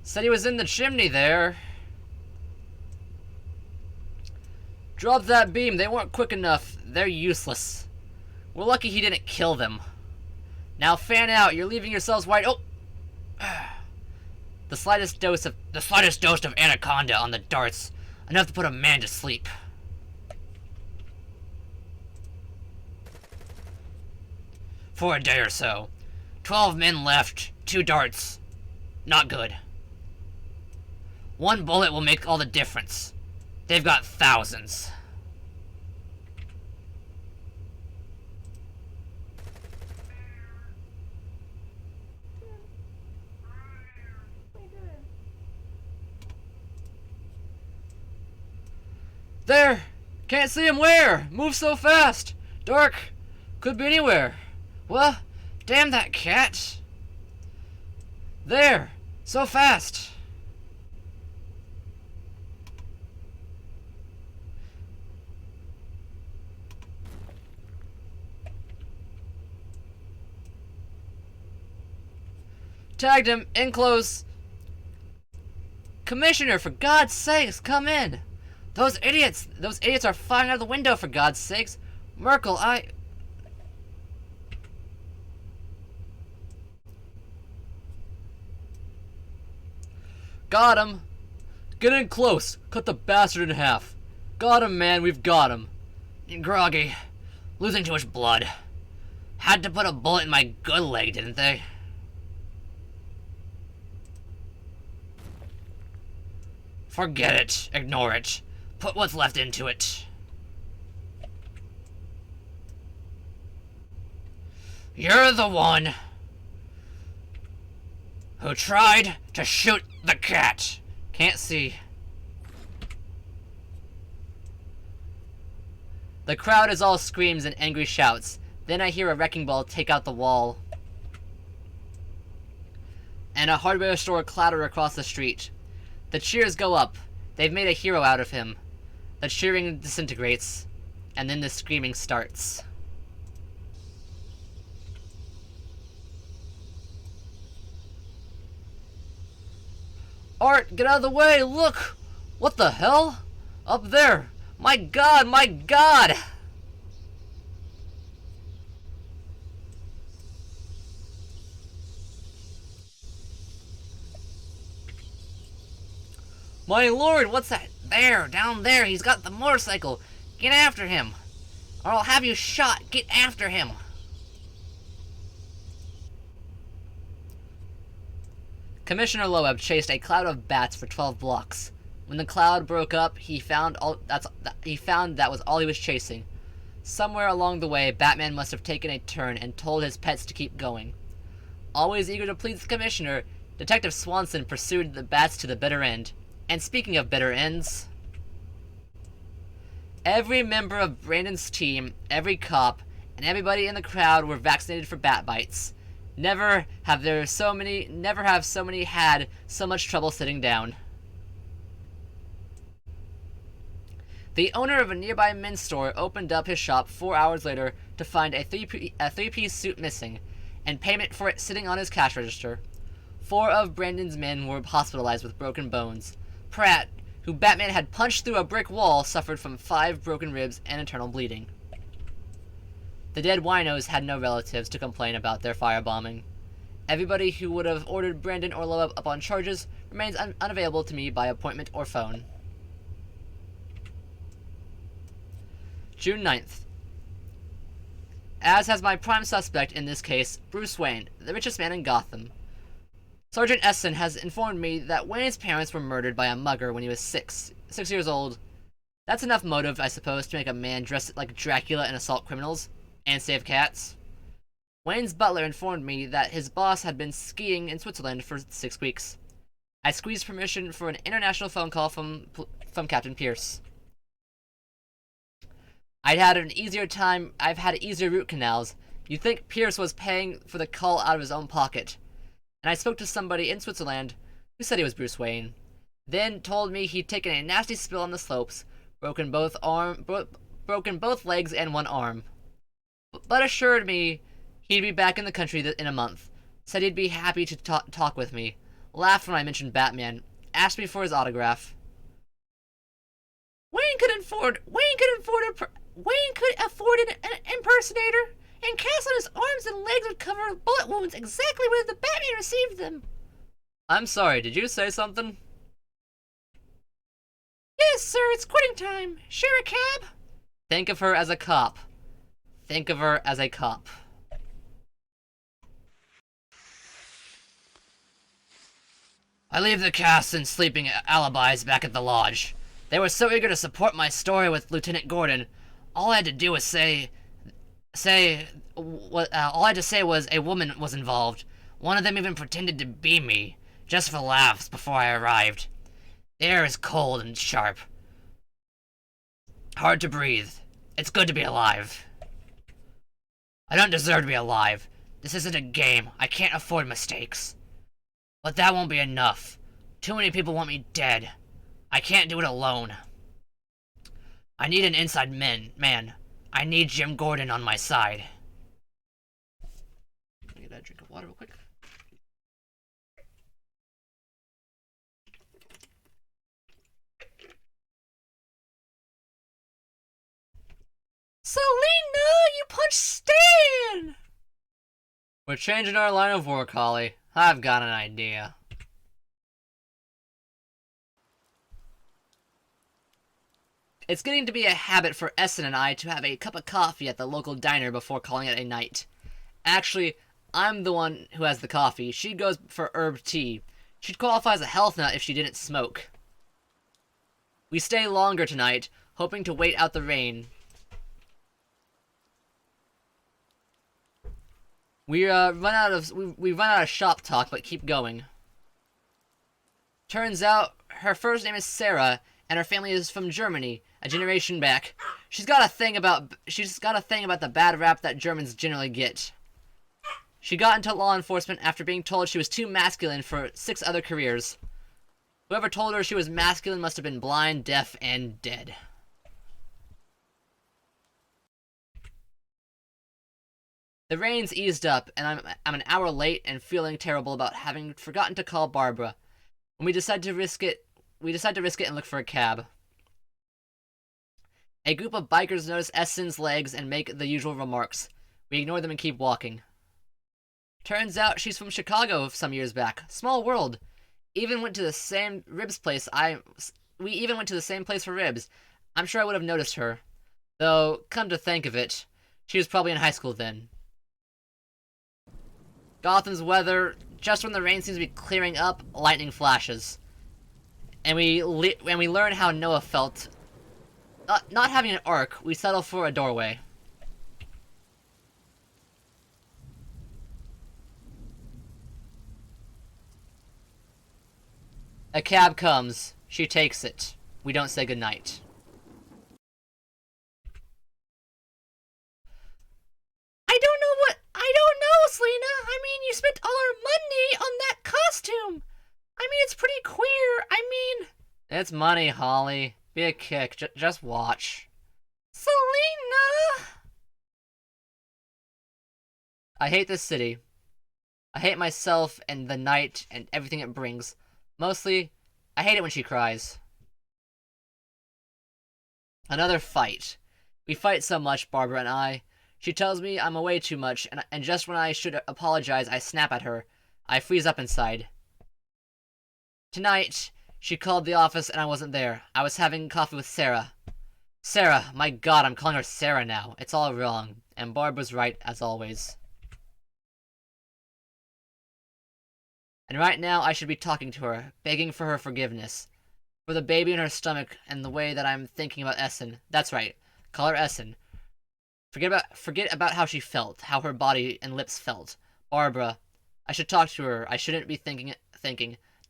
Said he was in the chimney there. Drop that beam, they weren't quick enough. They're useless. We're lucky he didn't kill them. Now fan out, you're leaving yourselves wide... Oh! The slightest dose of anaconda on the darts. Enough to put a man to sleep. For a day or so. 12 men left, 2 darts. Not good. 1 bullet will make all the difference. They've got thousands. There! Can't see him where! Moves so fast! Dark! Could be anywhere. What? Damn that cat! There! So fast! Tagged him, in close. Commissioner, for God's sakes, come in! Those idiots are flying out of the window, for God's sakes! Merkel, Got him! Get in close! Cut the bastard in half! Got him, man, we've got him! Groggy. Losing too much blood. Had to put a bullet in my good leg, didn't they? Forget it. Ignore it. Put what's left into it. You're the one who tried to shoot the cat. Can't see. The crowd is all screams and angry shouts. Then I hear a wrecking ball take out the wall, and a hardware store clatter across the street. The cheers go up. They've made a hero out of him. The cheering disintegrates, and then the screaming starts. Art, get out of the way! Look! What the hell? Up there! My god, my god! My lord, what's that? There, down there, he's got the motorcycle. Get after him, or I'll have you shot. Get after him. Commissioner Loeb chased a cloud of bats for 12 blocks. When the cloud broke up, he found that was all he was chasing. Somewhere along the way, Batman must have taken a turn and told his pets to keep going. Always eager to please the commissioner, Detective Swanson pursued the bats to the bitter end. And speaking of bitter ends, every member of Brandon's team, every cop, and everybody in the crowd were vaccinated for bat bites. Never have so many had so much trouble sitting down. The owner of a nearby men's store opened up his shop 4 hours later to find a three-piece suit missing, and payment for it sitting on his cash register. 4 of Brandon's men were hospitalized with broken bones. Pratt, who Batman had punched through a brick wall, suffered from 5 broken ribs and internal bleeding. The dead winos had no relatives to complain about their firebombing. Everybody who would have ordered Brandon or Loeb up on charges remains unavailable to me by appointment or phone. June 9th. As has my prime suspect in this case, Bruce Wayne, the richest man in Gotham. Sergeant Essen has informed me that Wayne's parents were murdered by a mugger when he was 6 years old. That's enough motive, I suppose, to make a man dress like Dracula and assault criminals, and save cats. Wayne's butler informed me that his boss had been skiing in Switzerland for 6 weeks. I squeezed permission for an international phone call from Captain Pierce. I've had easier root canals. You'd think Pierce was paying for the call out of his own pocket. And I spoke to somebody in Switzerland who said he was Bruce Wayne. Then told me he'd taken a nasty spill on the slopes, broken both legs and one arm. But assured me he'd be back in the country in a month. Said he'd be happy to talk with me. Laughed when I mentioned Batman. Asked me for his autograph. Wayne could afford an impersonator, and cast on his arms and legs would cover bullet wounds exactly where the Batman received them. I'm sorry, did you say something? Yes, sir, it's quitting time. Share a cab? Think of her as a cop. Think of her as a cop. I leave the cast and sleeping alibis back at the lodge. They were so eager to support my story with Lieutenant Gordon. All I had to do was all I had to say was a woman was involved. One of them even pretended to be me, just for laughs before I arrived. The air is cold and sharp. Hard to breathe. It's good to be alive. I don't deserve to be alive. This isn't a game. I can't afford mistakes. But that won't be enough. Too many people want me dead. I can't do it alone. I need an inside man. I need Jim Gordon on my side. Let me get a drink of water real quick. Selena, you punched Stan! We're changing our line of work, Holly. I've got an idea. It's getting to be a habit for Essen and I to have a cup of coffee at the local diner before calling it a night. Actually, I'm the one who has the coffee. She goes for herb tea. She'd qualify as a health nut if she didn't smoke. We stay longer tonight, hoping to wait out the rain. We run out of shop talk, but keep going. Turns out her first name is Sarah, and her family is from Germany, a generation back. She's got a thing about the bad rap that Germans generally get. She got into law enforcement after being told she was too masculine for 6 other careers. Whoever told her she was masculine must have been blind, deaf, and dead. The rain's eased up, and I'm an hour late and feeling terrible about having forgotten to call Barbara. When we decide to risk it and look for a cab. A group of bikers notice Essen's legs and make the usual remarks. We ignore them and keep walking. Turns out she's from Chicago some years back. Small world. We even went to the same place for ribs. I'm sure I would have noticed her. Though, come to think of it, she was probably in high school then. Gotham's weather, just when the rain seems to be clearing up, lightning flashes. And we learn how Noah felt. Not having an arc, we settle for a doorway. A cab comes. She takes it. We don't say goodnight. I don't know, Selena. I mean, you spent all our money on that costume. I mean, it's pretty queer. I mean... It's money, Holly. Be a kick. Just watch. Selena! I hate this city. I hate myself and the night and everything it brings. Mostly, I hate it when she cries. Another fight. We fight so much, Barbara and I. She tells me I'm away too much, and just when I should apologize, I snap at her. I freeze up inside. Tonight, she called the office and I wasn't there. I was having coffee with Sarah. Sarah, my god, I'm calling her Sarah now. It's all wrong. And Barb was right, as always. And right now, I should be talking to her, begging for her forgiveness. For the baby in her stomach and the way that I'm thinking about Essen. That's right. Call her Essen. Forget about how she felt, how her body and lips felt. Barbara, I should talk to her. I shouldn't be thinking,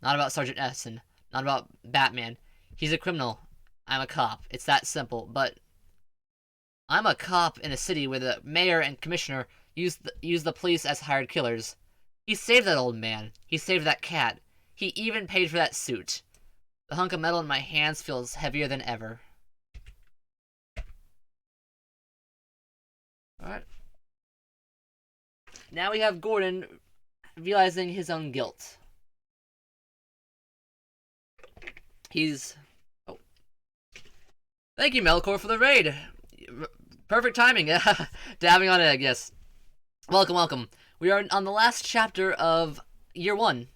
not about Sergeant Essen, not about Batman. He's a criminal. I'm a cop. It's that simple. But I'm a cop in a city where the mayor and commissioner use the police as hired killers. He saved that old man. He saved that cat. He even paid for that suit. The hunk of metal in my hands feels heavier than ever. Alright. Now we have Gordon realizing his own guilt. Oh. Thank you, Melkor, for the raid. Perfect timing. Dabbing on egg, yes. Welcome, welcome. We are on the last chapter of Year 1.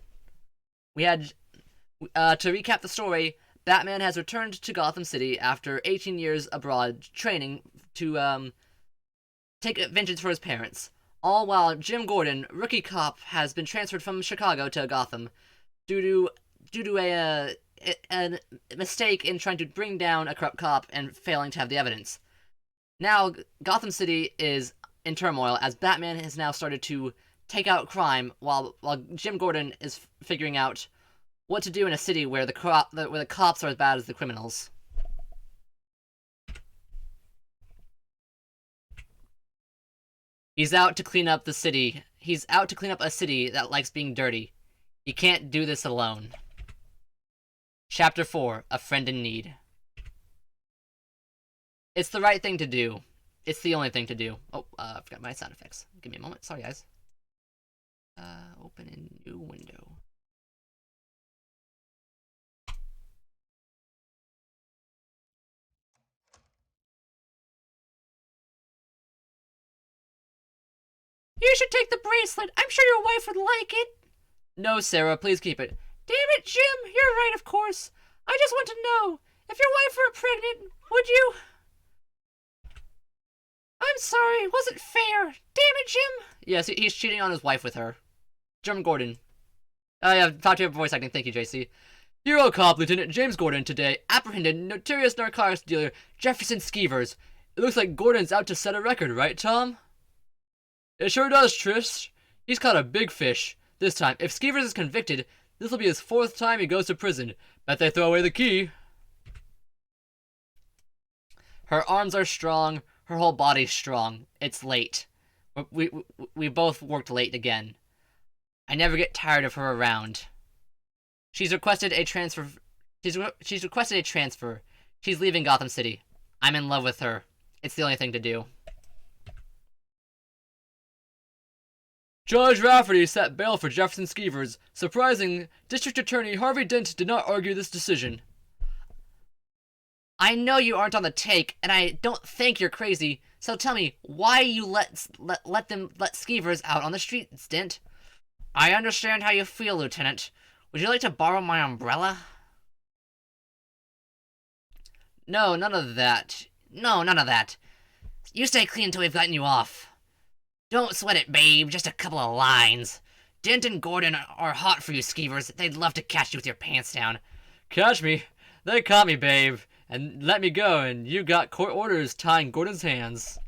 We had, to recap the story, Batman has returned to Gotham City after 18 years abroad training to, take vengeance for his parents. All while Jim Gordon, rookie cop, has been transferred from Chicago to Gotham due to a mistake in trying to bring down a corrupt cop and failing to have the evidence. Now, Gotham City is in turmoil as Batman has now started to take out crime while Jim Gordon is figuring out what to do in a city where the cops are as bad as the criminals. He's out to clean up the city. He's out to clean up a city that likes being dirty. He can't do this alone. Chapter 4, A Friend in Need. It's the right thing to do. It's the only thing to do. Oh, I forgot my sound effects. Give me a moment. Sorry, guys. Open a new window. You should take the bracelet. I'm sure your wife would like it. No, Sarah, please keep it. Damn it, Jim. You're right, of course. I just want to know, if your wife were pregnant, would you... I'm sorry, it wasn't fair. Damn it, Jim. Yes, he's cheating on his wife with her. Jim Gordon. Oh yeah, talk to you for voice acting. Thank you, JC. Hero Cop Lieutenant James Gordon today apprehended notorious narcotics dealer Jefferson Skeevers. It looks like Gordon's out to set a record, right, Tom? It sure does, Trish. He's caught a big fish. This time, if Skeevers is convicted, this will be his 4th time he goes to prison. Bet they throw away the key. Her arms are strong. Her whole body's strong. It's late. We both worked late again. I never get tired of her around. She's requested a transfer. She's requested a transfer. She's leaving Gotham City. I'm in love with her. It's the only thing to do. Judge Rafferty set bail for Jefferson Skeevers. Surprising, District Attorney Harvey Dent did not argue this decision. I know you aren't on the take, and I don't think you're crazy. So tell me, why you let Skeevers out on the streets, Dent? I understand how you feel, Lieutenant. Would you like to borrow my umbrella? No, none of that. No, none of that. You stay clean until we've gotten you off. Don't sweat it, babe. Just a couple of lines. Dent and Gordon are hot for you, Skeevers. They'd love to catch you with your pants down. Catch me? They caught me, babe, and let me go, and you got court orders tying Gordon's hands.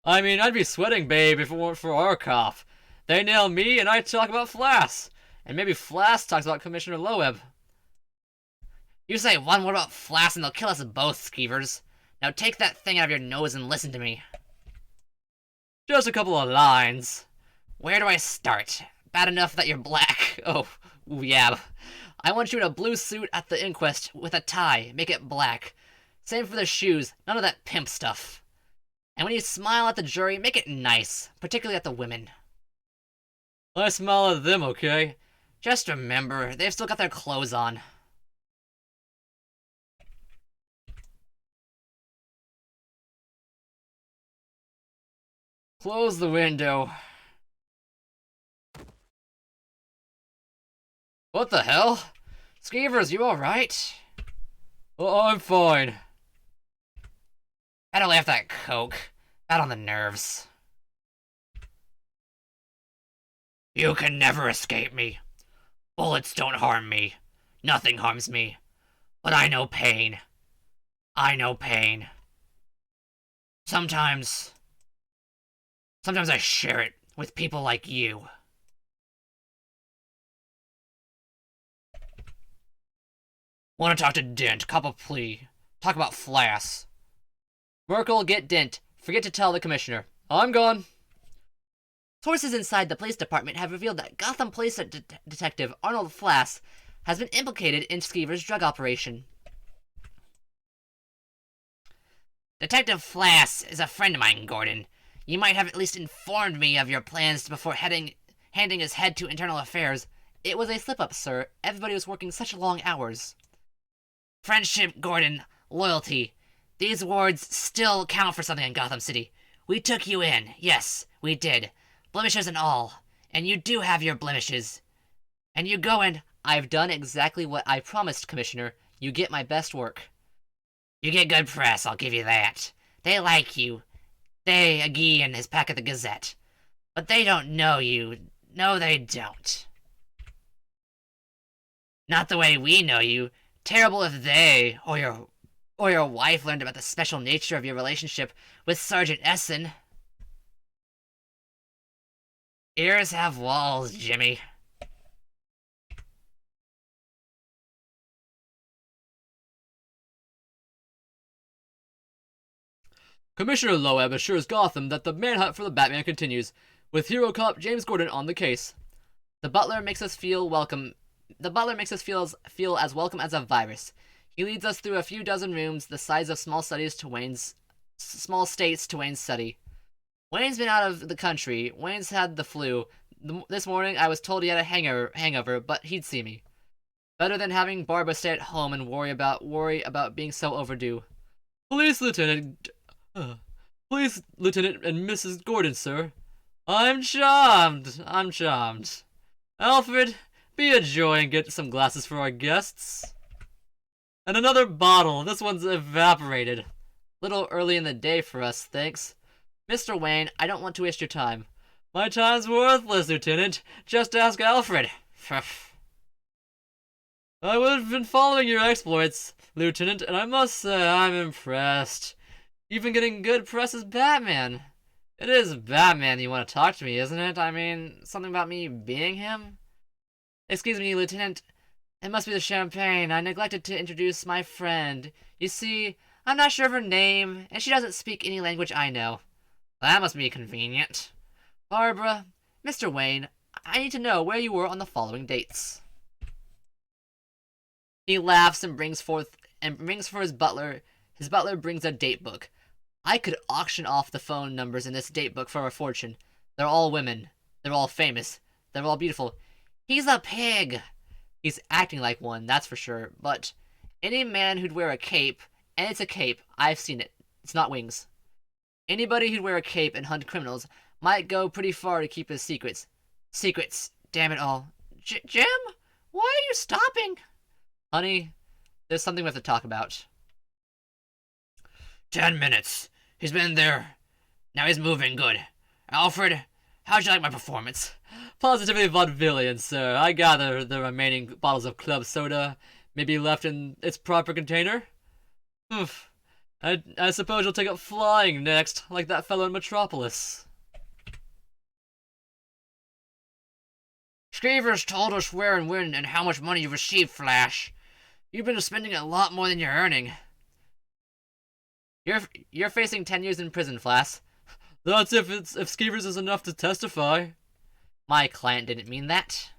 I mean, I'd be sweating, babe, if it weren't for our cop. They nail me, and I talk about Flass. And maybe Flass talks about Commissioner Loeb. You say one word about Flass and they'll kill us both, Skeevers. Now take that thing out of your nose and listen to me. Just a couple of lines. Where do I start? Bad enough that you're black. Oh, yeah. I want you in a blue suit at the inquest with a tie. Make it black. Same for the shoes. None of that pimp stuff. And when you smile at the jury, make it nice. Particularly at the women. I smile at them, okay? Just remember, they've still got their clothes on. Close the window. What the hell? Skeevers, you alright? Oh, I'm fine. Better lay off that coke. Bad on the nerves. You can never escape me. Bullets don't harm me. Nothing harms me. But I know pain. I know pain. Sometimes I share it with people like you. Want to talk to Dent, cop a plea. Talk about Flass. Merkel, get Dent. Forget to tell the commissioner. I'm gone. Sources inside the police department have revealed that Gotham Police Detective Arnold Flass has been implicated in Skeevers' drug operation. Detective Flass is a friend of mine, Gordon. You might have at least informed me of your plans before handing his head to internal affairs. It was a slip-up, sir. Everybody was working such long hours. Friendship, Gordon. Loyalty. These words still count for something in Gotham City. We took you in. Yes, we did. Blemishes and all. And you do have your blemishes. And you go in. I've done exactly what I promised, Commissioner. You get my best work. You get good press, I'll give you that. They like you. They, Agee and his pack at the Gazette. But they don't know you. No, they don't. Not the way we know you. Terrible if they, or your wife learned about the special nature of your relationship with Sergeant Essen. Ears have walls, Jimmy. Commissioner Loeb assures Gotham that the manhunt for the Batman continues, with hero cop James Gordon on the case. The butler makes us feel welcome. The butler makes us feel as welcome as a virus. He leads us through a few dozen rooms the size of small states to Wayne's study. Wayne's been out of the country. Wayne's had the flu. This morning I was told he had a hangover, but he'd see me. Better than having Barbara stay at home and worry about being so overdue. Police Lieutenant and Mrs. Gordon, sir. I'm charmed. Alfred, be a joy and get some glasses for our guests. And another bottle. This one's evaporated. Little early in the day for us, thanks. Mr. Wayne, I don't want to waste your time. My time's worthless, Lieutenant. Just ask Alfred. I would have been following your exploits, Lieutenant, and I must say I'm impressed. Even getting good press as Batman. It is Batman you want to talk to me, isn't it? I mean, something about me being him? Excuse me, Lieutenant. It must be the champagne. I neglected to introduce my friend. You see, I'm not sure of her name, and she doesn't speak any language I know. That must be convenient. Barbara, Mr. Wayne, I need to know where you were on the following dates. He laughs and brings for his butler. His butler brings a date book. I could auction off the phone numbers in this date book for a fortune. They're all women. They're all famous. They're all beautiful. He's a pig. He's acting like one, that's for sure. But any man who'd wear a cape, and it's a cape, I've seen it. It's not wings. Anybody who'd wear a cape and hunt criminals might go pretty far to keep his secrets. Secrets, damn it all. Jim, why are you stopping? Honey, there's something we have to talk about. 10 minutes. He's been there. Now he's moving good. Alfred, how'd you like my performance? Positively vaudevillian, sir. I gather the remaining bottles of club soda may be left in its proper container? Oof. I suppose you'll take up flying next, like that fellow in Metropolis. Skeevers told us where and when and how much money you've received, Flash. You've been spending a lot more than you're earning. You're facing 10 years in prison, Flash. That's if Skeevers is enough to testify. My client didn't mean that.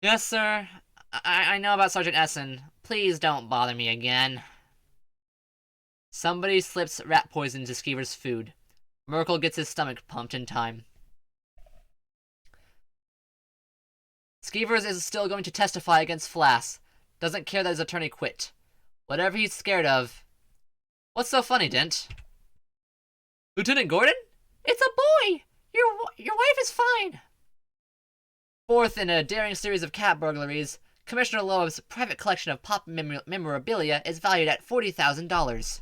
Yes, sir. I know about Sergeant Essen. Please don't bother me again. Somebody slips rat poison into Skeever's food. Merkel gets his stomach pumped in time. Skeevers is still going to testify against Flass. Doesn't care that his attorney quit. Whatever he's scared of. What's so funny, Dent? Lieutenant Gordon? It's a boy! Your wife is fine. Fourth in a daring series of cat burglaries, Commissioner Loeb's private collection of pop memorabilia is valued at $40,000.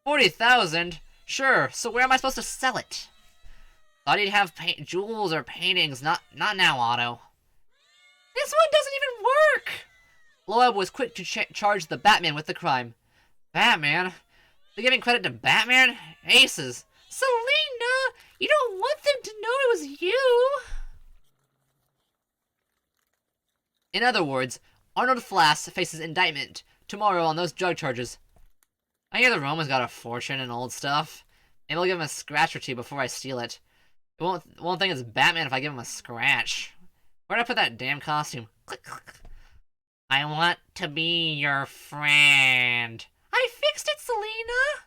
$40,000? Sure, so where am I supposed to sell it? Thought he'd have jewels or paintings, not now, Otto. This one doesn't even work! Loeb was quick to charge the Batman with the crime. Batman? They're giving credit to Batman? Aces. Selena, you don't want them to know it was you. In other words, Arnold Flass faces indictment tomorrow on those drug charges. I hear the Romans got a fortune and old stuff. Maybe I'll give him a scratch or two before I steal it. It won't think it's Batman if I give him a scratch. Where'd I put that damn costume? Click, click. I want to be your friend. I fixed it, Selena.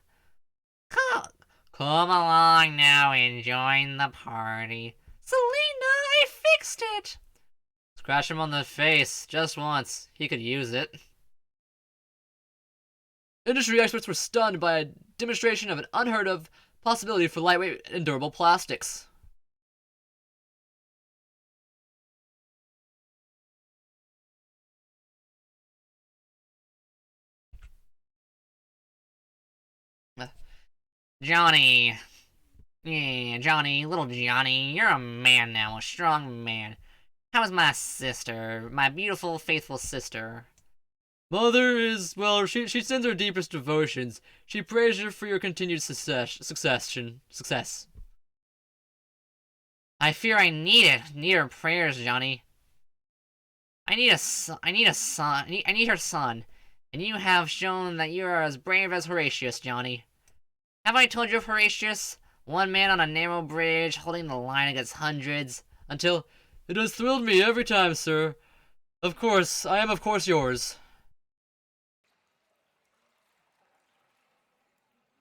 Come along now and join the party. Selena, I fixed it. Scratch him on the face, just once. He could use it. Industry experts were stunned by a demonstration of an unheard of possibility for lightweight and durable plastics. Johnny. Yeah, Johnny, little Johnny, you're a man now, a strong man. How is my sister, my beautiful, faithful sister? Mother is, well, she sends her deepest devotions. She prays you for your continued success. I fear I need it. Need her prayers, Johnny. I need her son. And you have shown that you are as brave as Horatius, Johnny. Have I told you of Horatius? One man on a narrow bridge, holding the line against hundreds. Until, it has thrilled me every time, sir. Of course, I am of course yours.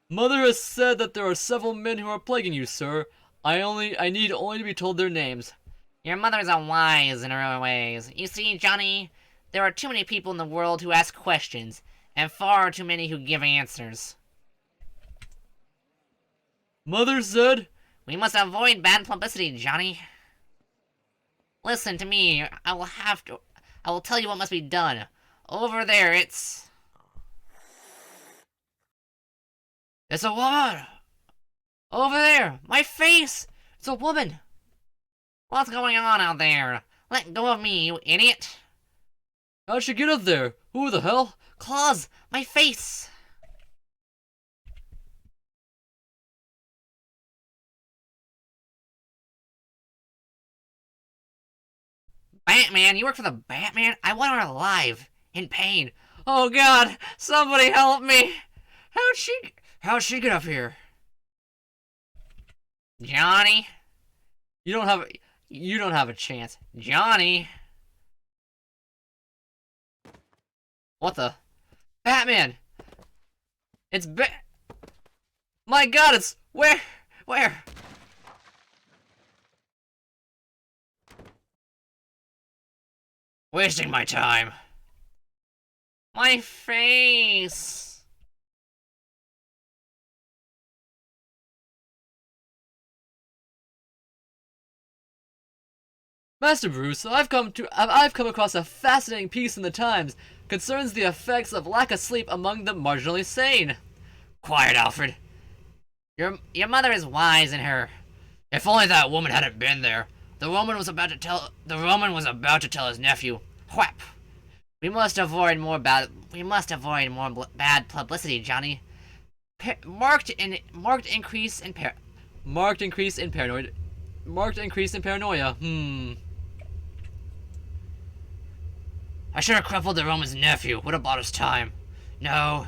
Mother has said that there are several men who are plaguing you, sir. I need only to be told their names. Your mother's a wise in her own ways. You see, Johnny, there are too many people in the world who ask questions, and far too many who give answers. Mother said, we must avoid bad publicity, Johnny. Listen to me. I I will tell you what must be done. Over there, it's a woman! Over there! My face! It's a woman! What's going on out there? Let go of me, you idiot! How'd she get up there? Who the hell? Claws! My face! Batman, you work for the Batman? I want her alive. In pain. Oh god! Somebody help me! How'd she get up here? Johnny? You don't have a chance. Johnny? What the? Batman! My god, it's... Where? Wasting my time. My face. Master Bruce, I've come across a fascinating piece in the Times. Concerns the effects of lack of sleep among the marginally sane. Quiet, Alfred. Your mother is wise in her. If only that woman hadn't been there. The Roman was about to tell his nephew. Whap! We must avoid more bad publicity, Johnny. Marked increase in paranoia. I should have crippled the Roman's nephew. Would have bought us time. No,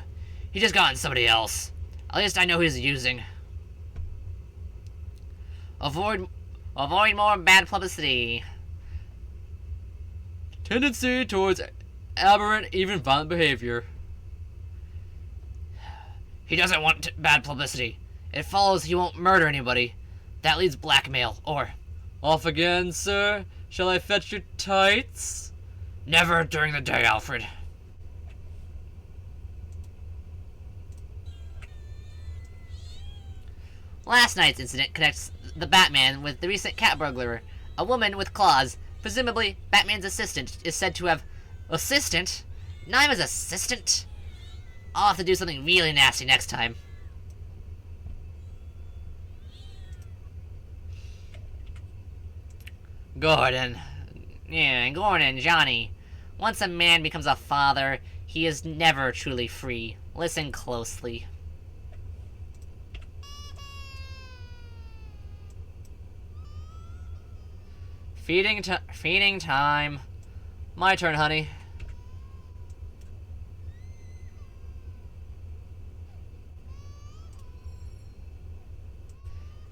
he just gotten somebody else. At least I know who he's using. Avoid more bad publicity. Tendency towards aberrant, even violent behavior. He doesn't want bad publicity. It follows he won't murder anybody. That leads blackmail, or... Off again, sir? Shall I fetch your tights? Never during the day, Alfred. Last night's incident connects the Batman with the recent cat burglar. A woman with claws, presumably Batman's assistant, is said to have... Assistant? Naima's assistant? I'll have to do something really nasty next time. Gordon, Johnny. Once a man becomes a father, he is never truly free. Listen closely. Feeding time. My turn, honey.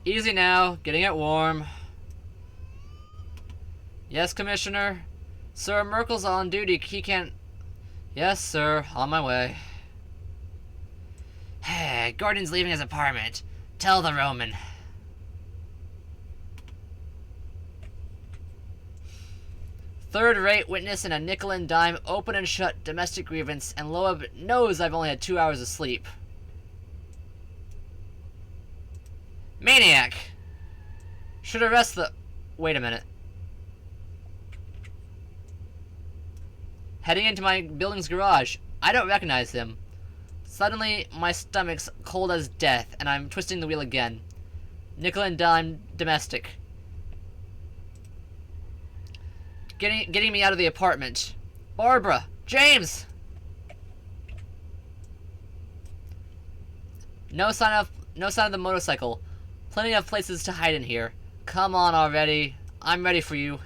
Easy now, getting it warm. Yes, Commissioner? Sir, Merkel's on duty, he can't... Yes, sir, on my way. Gordon's leaving his apartment. Tell the Roman. Third-rate witness in a nickel and dime, open and shut domestic grievance, and Loeb knows I've only had 2 hours of sleep. Maniac! Should arrest the... Wait a minute. Heading into my building's garage. I don't recognize him. Suddenly, my stomach's cold as death, and I'm twisting the wheel again. Nickel and dime domestic. Getting me out of the apartment. Barbara! James! No sign of the motorcycle. Plenty of places to hide in here. Come on already. I'm ready for you.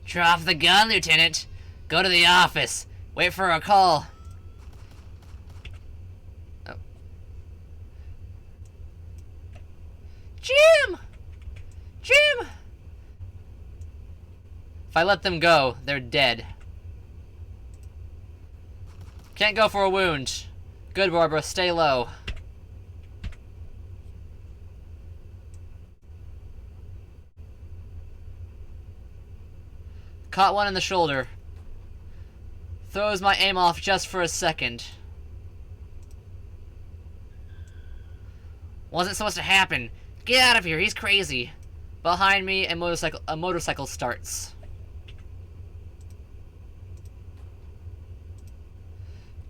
Drop the gun, Lieutenant. Go to the office. Wait for a call. Oh. Jim! Jim! If I let them go, they're dead. Can't go for a wound. Good, Barbara. Stay low. Caught one in the shoulder. Throws my aim off just for a second. Wasn't supposed to happen. Get out of here, he's crazy. Behind me, a motorcycle starts.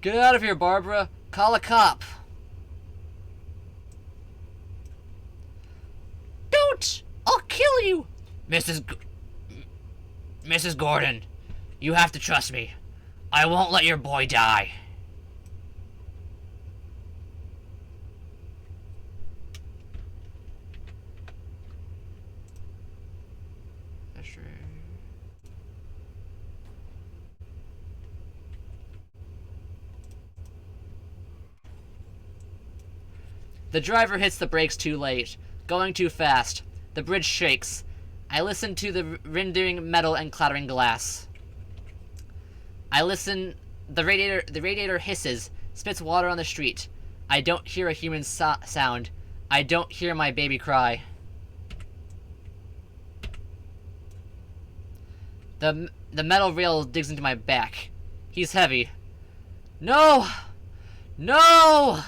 Get out of here, Barbara. Call a cop. Don't! I'll kill you! Mrs. Gordon, you have to trust me. I won't let your boy die. The driver hits the brakes too late, going too fast. The bridge shakes. I listen to the rending metal and clattering glass. I listen. The radiator hisses, spits water on the street. I don't hear a human sound. I don't hear my baby cry. The metal rail digs into my back. He's heavy. No! No!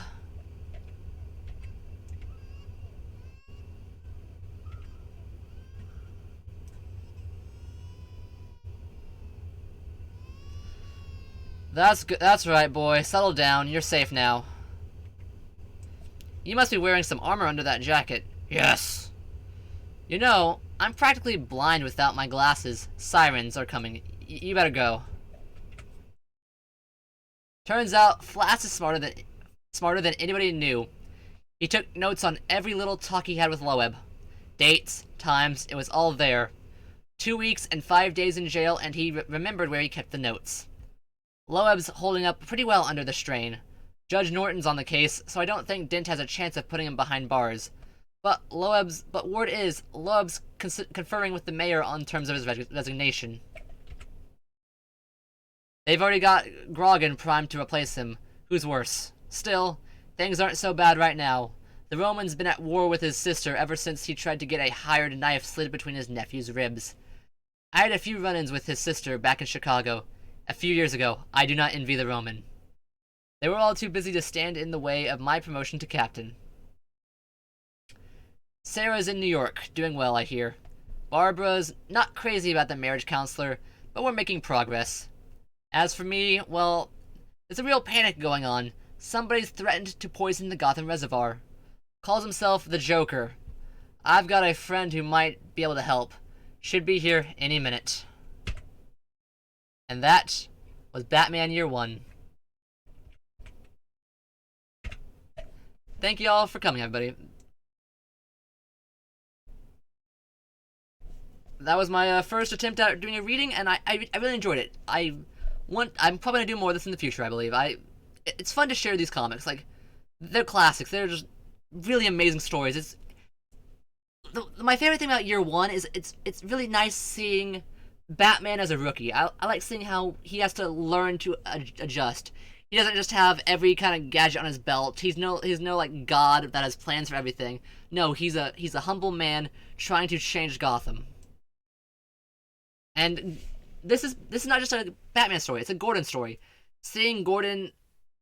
That's good. That's right, boy. Settle down. You're safe now. You must be wearing some armor under that jacket. Yes. You know, I'm practically blind without my glasses. Sirens are coming. You better go. Turns out, Flass is smarter than anybody knew. He took notes on every little talk he had with Loeb. Dates, times, it was all there. 2 weeks and 5 days in jail, and he remembered where he kept the notes. Loeb's holding up pretty well under the strain. Judge Norton's on the case, so I don't think Dent has a chance of putting him behind bars. But word is, Loeb's conferring with the mayor on terms of his resignation. They've already got Grogan primed to replace him. Who's worse? Still, things aren't so bad right now. The Roman's been at war with his sister ever since he tried to get a hired knife slid between his nephew's ribs. I had a few run-ins with his sister back in Chicago. A few years ago. I do not envy the Roman. They were all too busy to stand in the way of my promotion to captain. Sarah's in New York, doing well, I hear. Barbara's not crazy about the marriage counselor, but we're making progress. As for me, well, there's a real panic going on. Somebody's threatened to poison the Gotham Reservoir. Calls himself the Joker. I've got a friend who might be able to help. Should be here any minute. And that was Batman Year 1. Thank you all for coming, everybody. That was my first attempt at doing a reading, and I really enjoyed it. I'm probably gonna do more of this in the future, I believe. It's fun to share these comics. Like, they're classics. They're just really amazing stories. My favorite thing about Year 1 is it's really nice seeing Batman as a rookie. I like seeing how he has to learn to adjust. He doesn't just have every kind of gadget on his belt. He's no like god that has plans for everything. No, he's a humble man trying to change Gotham. And this is not just a Batman story, it's a Gordon story. Seeing Gordon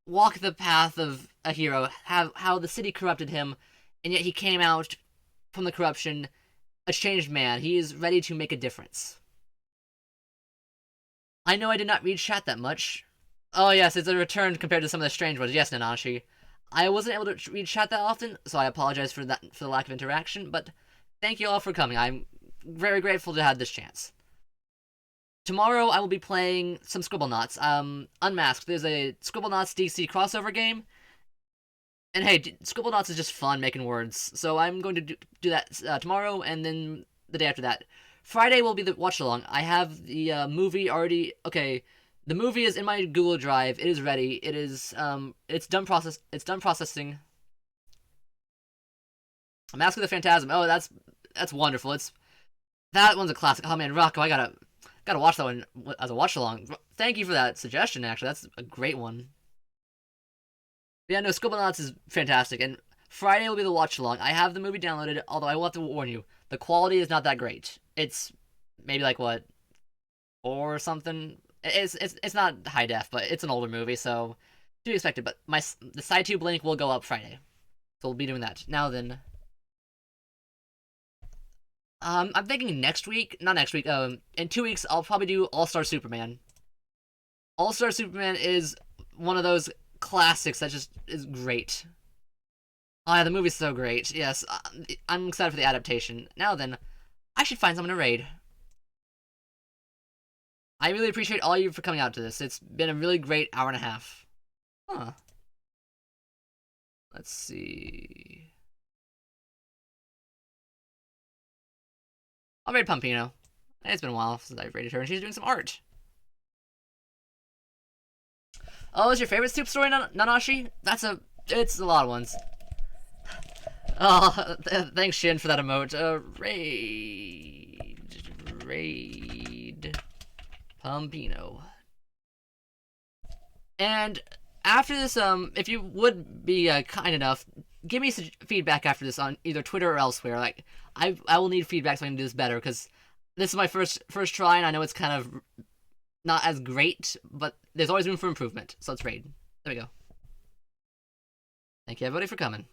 walk the path of a hero, how the city corrupted him, and yet he came out from the corruption a changed man. He is ready to make a difference. I know I did not read chat that much. Oh yes, it's a return compared to some of the strange ones. Yes, Nanashi. I wasn't able to read chat that often, so I apologize for that, for the lack of interaction, but thank you all for coming. I'm very grateful to have this chance. Tomorrow I will be playing some Scribblenauts. Unmasked. There's a Scribblenauts DC crossover game. And hey, Scribblenauts is just fun making words. So I'm going to do that tomorrow, and then the day after that. Friday will be the watch-along. I have the movie already... Okay, the movie is in my Google Drive. It is ready. It is, it's done processing. Mask of the Phantasm. Oh, that's wonderful. That one's a classic. Oh man, Rocco, I gotta watch that one as a watch-along. Thank you for that suggestion, actually. That's a great one. But yeah, no, Scribblenauts is fantastic, and Friday will be the watch-along. I have the movie downloaded, although I will have to warn you, the quality is not that great. It's maybe like, what, 4 or something? It's not high def, but it's an older movie, so do expect it. But the SciTube link will go up Friday, so we'll be doing that. Now then... I'm thinking next week, not next week. In 2 weeks, I'll probably do All-Star Superman. All-Star Superman is one of those classics that just is great. Oh yeah, the movie's so great. Yes, I'm excited for the adaptation. Now then, I should find someone to raid. I really appreciate all of you for coming out to this. It's been a really great hour and a half. Huh. Let's see. I'll raid Pumpino. It's been a while since I've raided her, and she's doing some art. Oh, is your favorite soup story, Nanashi? It's a lot of ones. Oh, thanks, Shin, for that emote. Raid Pumpino. And after this, if you would be kind enough, give me some feedback after this on either Twitter or elsewhere. Like, I will need feedback so I can do this better, because this is my first try, and I know it's kind of not as great, but there's always room for improvement. So let's raid. There we go. Thank you, everybody, for coming.